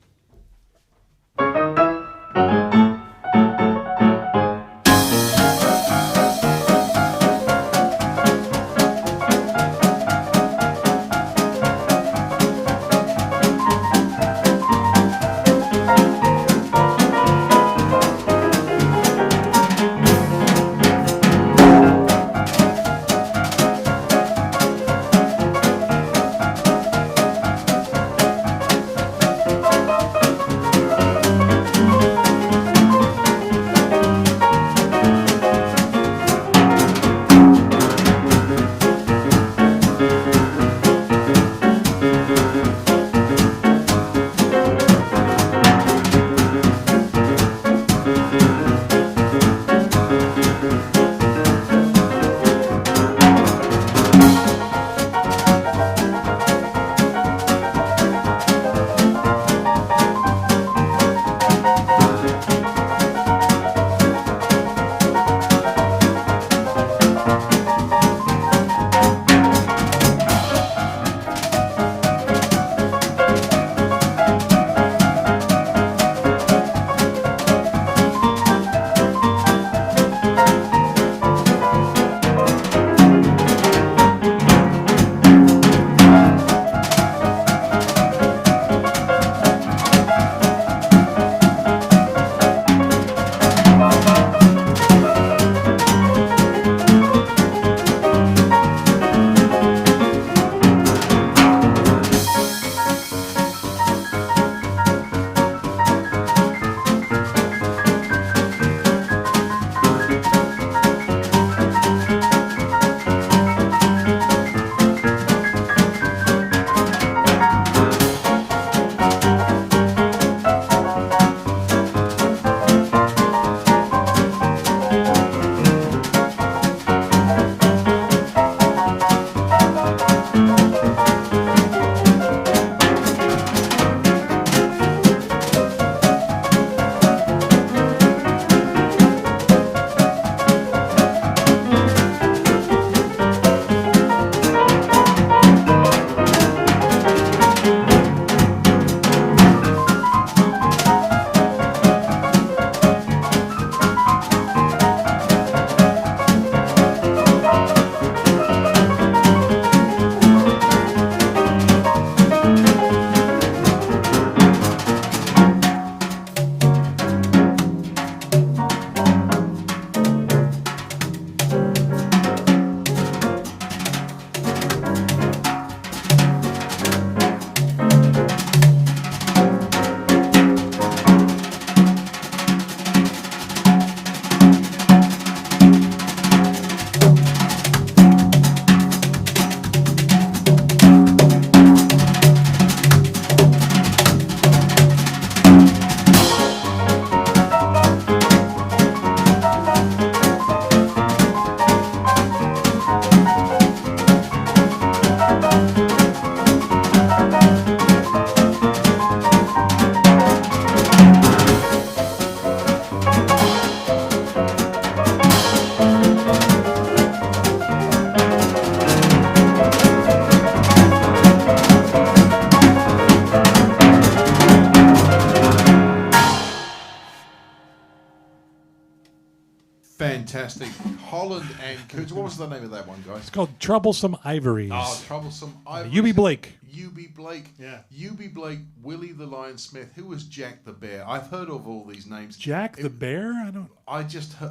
Fantastic. Holland and Coots. What was the name of that one, guys? It's called Troublesome Ivories. Oh, Troublesome Ivories. U.B. Blake. U.B. Blake. Yeah. U.B. Blake, Willie the Lion Smith. Who was Jack the Bear? I've heard of all these names. Jack the Bear? I don't.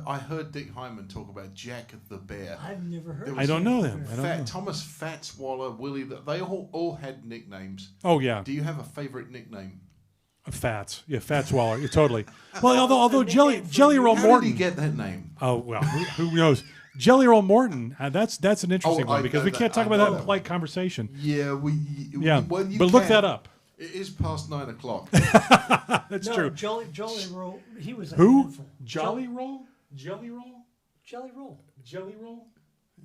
I heard Dick Hyman talk about Jack the Bear. I've never heard. I don't know them. I don't know. Thomas Fatswaller, Willie. They all had nicknames. Oh yeah. Do you have a favorite nickname? Fats. Yeah, Fatswaller. Yeah, totally. Well, although Jelly Roll How Morton. did he get that name? Oh well, who knows? Jelly Roll Morton. That's an interesting one because we can't talk about that in polite conversation. Yeah, Yeah, well, you but look that up. It is past 9 o'clock. That's No, true. Jolly Roll. He was a Who? handful. Jolly Roll? Jelly Roll? Jelly Roll. Jelly Roll?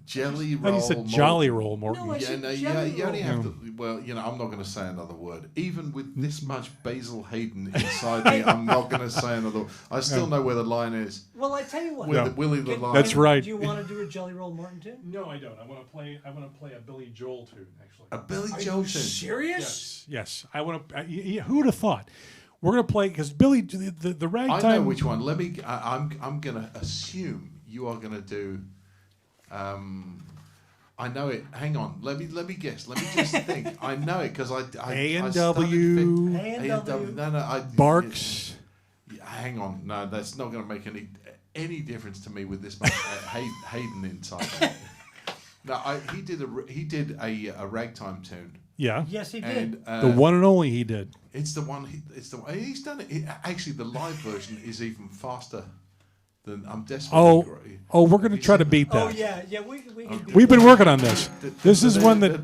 Jelly I roll. thought you said Jolly Roll Morton. No, I Yeah, said no, Jelly you only Roll. have to. Well, I'm not going to say another word. Even with this much Basil Hayden inside me, I'm not going to say another word. I still know where the line is. Well, I tell you what. With Yeah. the Willie the Lion. That's right. Do you want to do a Jelly Roll Morton tune? No, I don't. I want to play a Billy Joel tune actually. A Billy Are Joel you tune. serious? Yes. I want to. Who would have thought? We're going to play because Billy the ragtime. I know which one. Let me. I'm going to assume you are going to do. I know it. Hang on. Let me guess. Let me just think. I know it because I A&W. A&W. No. Barks. Hang on. No, that's not going to make any difference to me with this much Hayden inside. No, he did a ragtime tune. Yeah. Yes, he did. And The one and only he did. it's the one. It's the one. He's done it. Actually, the live version is even faster then I'm desperately great. Oh, we're going to try to beat that. Oh yeah, we can do We've been that. working on this. This is one that,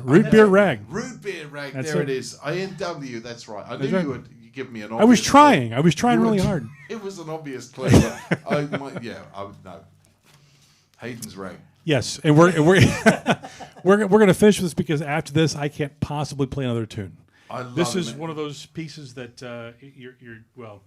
root beer rag. Root beer rag. That's There it. it is. ANW. That's right. I knew right. you would give me an. I was obvious trying. clue. I was trying You were- really hard. It was an obvious clue. But I would know. Hayden's rag. Yes, and we're we're going to finish this because after this, I can't possibly play another tune. I love This it, is man. one of those pieces that you're well,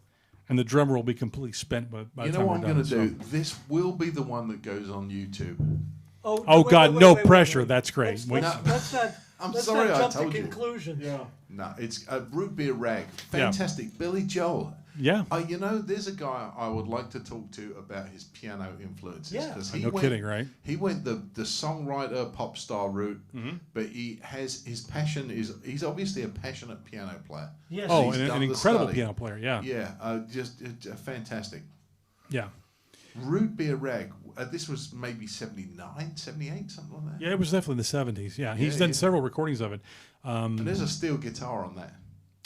and the drummer will be completely spent by You the know time what I'm we're going done. to do? This will be the one that goes on YouTube. Oh, God, no pressure. That's great. Let's not. I'm let's sorry not I jump told to you. conclusions. Yeah. No, it's a root beer rag. Fantastic. Billy Joel. Yeah. You know, there's a guy I would like to talk to about his piano influences. Yeah. 'Cause No kidding, right? He went the songwriter pop star route, but he has his passion is he's obviously a passionate piano player. Yes. Oh, He's and done an the incredible study. piano player. Yeah. Yeah, just fantastic. Yeah. Root beer rag. This was maybe 79, 78, something like that. Yeah, it was definitely in the 70s. Yeah, he's Yeah, done yeah. several recordings of it. And there's a steel guitar on that.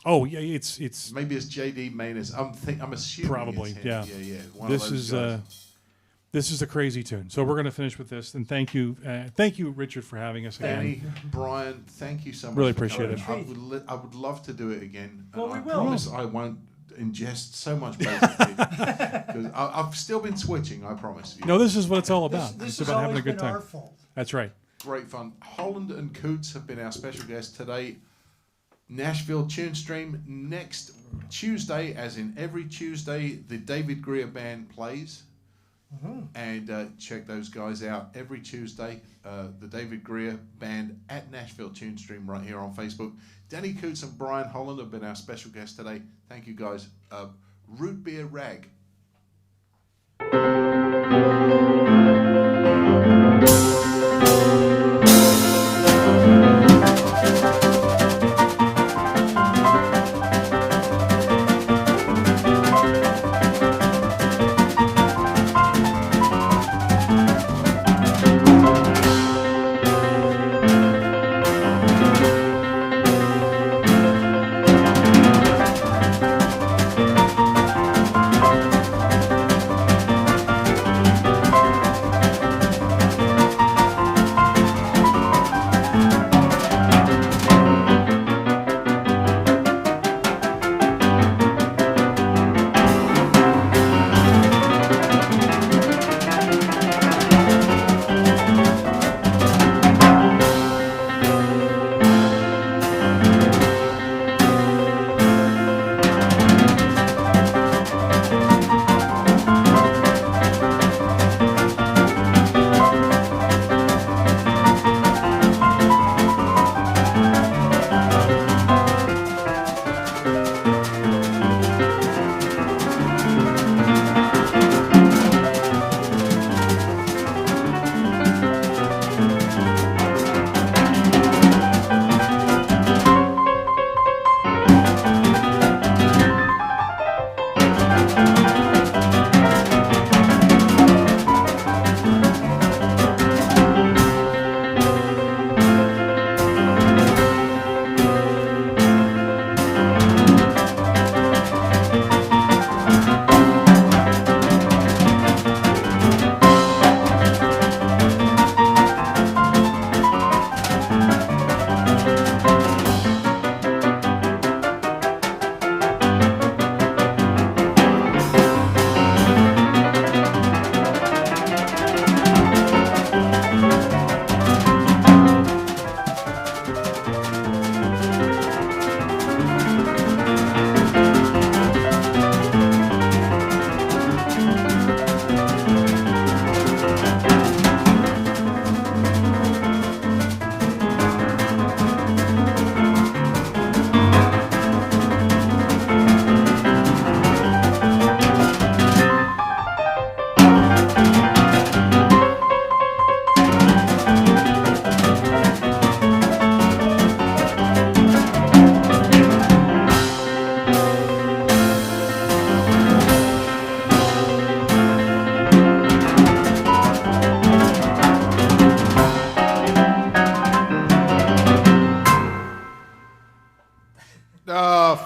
Oh, yeah, it's Maybe it's J.D. Manus. I'm assuming. Probably, it's him. yeah. Yeah. One this of those is guys. this is a crazy tune. So we're going to finish with this, and thank you, Richard, for having us again. Danny, Brian, thank you so much. Really for appreciate coming. it. I would love to do it again. Well, and we I will. promise I won't ingest so much basically. Because I've still been switching, I promise you. No, this is what it's all about. This It's has about having always a good been time. our fault. That's right. Great fun. Holland and Coots have been our special guests today. Nashville Tune Stream next Tuesday, as in every Tuesday, the David Greer Band plays. And check those guys out every Tuesday. The David Greer Band at Nashville Tune Stream right here on Facebook. Danny Coots and Brian Holland have been our special guests today. Thank you guys. Root Beer Rag.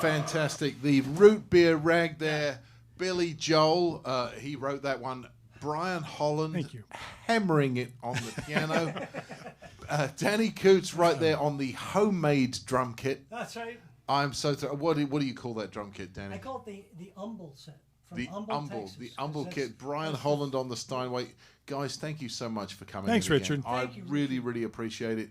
Fantastic. The root beer rag there. Billy Joel, he wrote that one. Brian Holland, Thank you. hammering it on the piano. Danny Coots right there on the homemade drum kit. That's right. I'm so what do you call that drum kit, Danny? I call it the Umble set. From The Texas, the Umble 'cause kit. Brian that's Holland on the Steinway. Guys, thank you so much for coming. Thanks, in again. Richard. I Thank you, really, really appreciate it.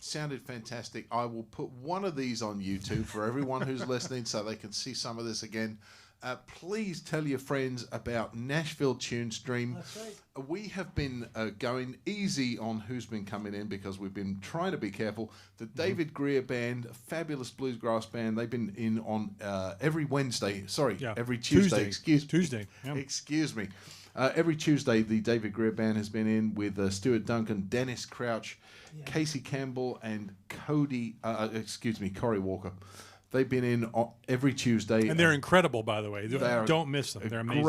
Sounded fantastic. I will put one of these on YouTube for everyone who's listening so they can see some of this again. Please tell your friends about Nashville Tune Stream. That's right. We have been going easy on who's been coming in because we've been trying to be careful. The David Greer Band, a fabulous bluegrass band, they've been in on every Wednesday. Sorry, Yeah. every Tuesday. Tuesday. Yeah. Excuse me. Every Tuesday, the David Greer Band has been in with Stuart Duncan, Dennis Crouch, Casey Campbell, and Corey Walker. They've been in every Tuesday. And they're incredible, by the way. They're Don't miss them. They're amazing.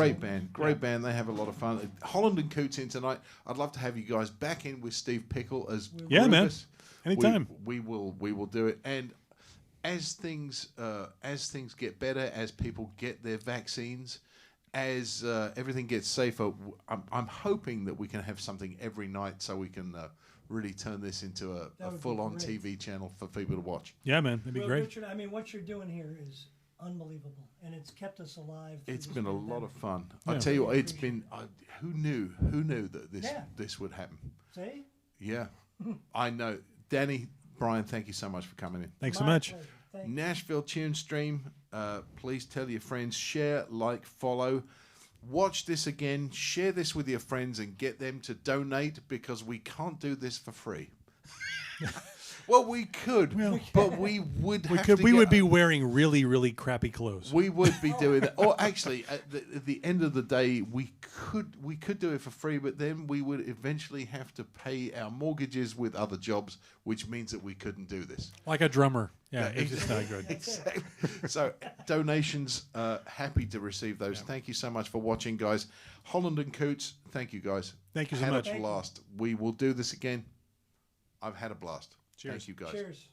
Great band. They have a lot of fun. Holland and Coots in tonight. I'd love to have you guys back in with Steve Pickle as Yeah, man. Rufus. Anytime. We will do it. And as things get better, as people get their vaccines, as everything gets safer, I'm hoping that we can have something every night so we can really turn this into a full-on TV channel for people to watch. Yeah, man. That'd be great. Richard, I mean, what you're doing here is unbelievable, and it's kept us alive. It's been a lot of fun. Yeah. I tell you what, it's been. Who knew that this would happen? See? Yeah, I know. Danny, Brian, thank you so much for coming in. Thanks so My much. pleasure. Thank you. Nashville Tune Stream. Please tell your friends, share, like, follow. Watch this again, share this with your friends, and get them to donate because we can't do this for free. Well, we could, but we would have to. We would be wearing really, really crappy clothes. We would be doing that. Or actually, at the end of the day, we could do it for free, but then we would eventually have to pay our mortgages with other jobs, which means that we couldn't do this. Like a drummer. Yeah, it's just not good. Exactly. So donations, happy to receive those. Yeah. Thank you so much for watching, guys. Holland and Coots, thank you, guys. Thank you so had much. a blast. We will do this again. I've had a blast. Cheers. Thank you, guys. Cheers.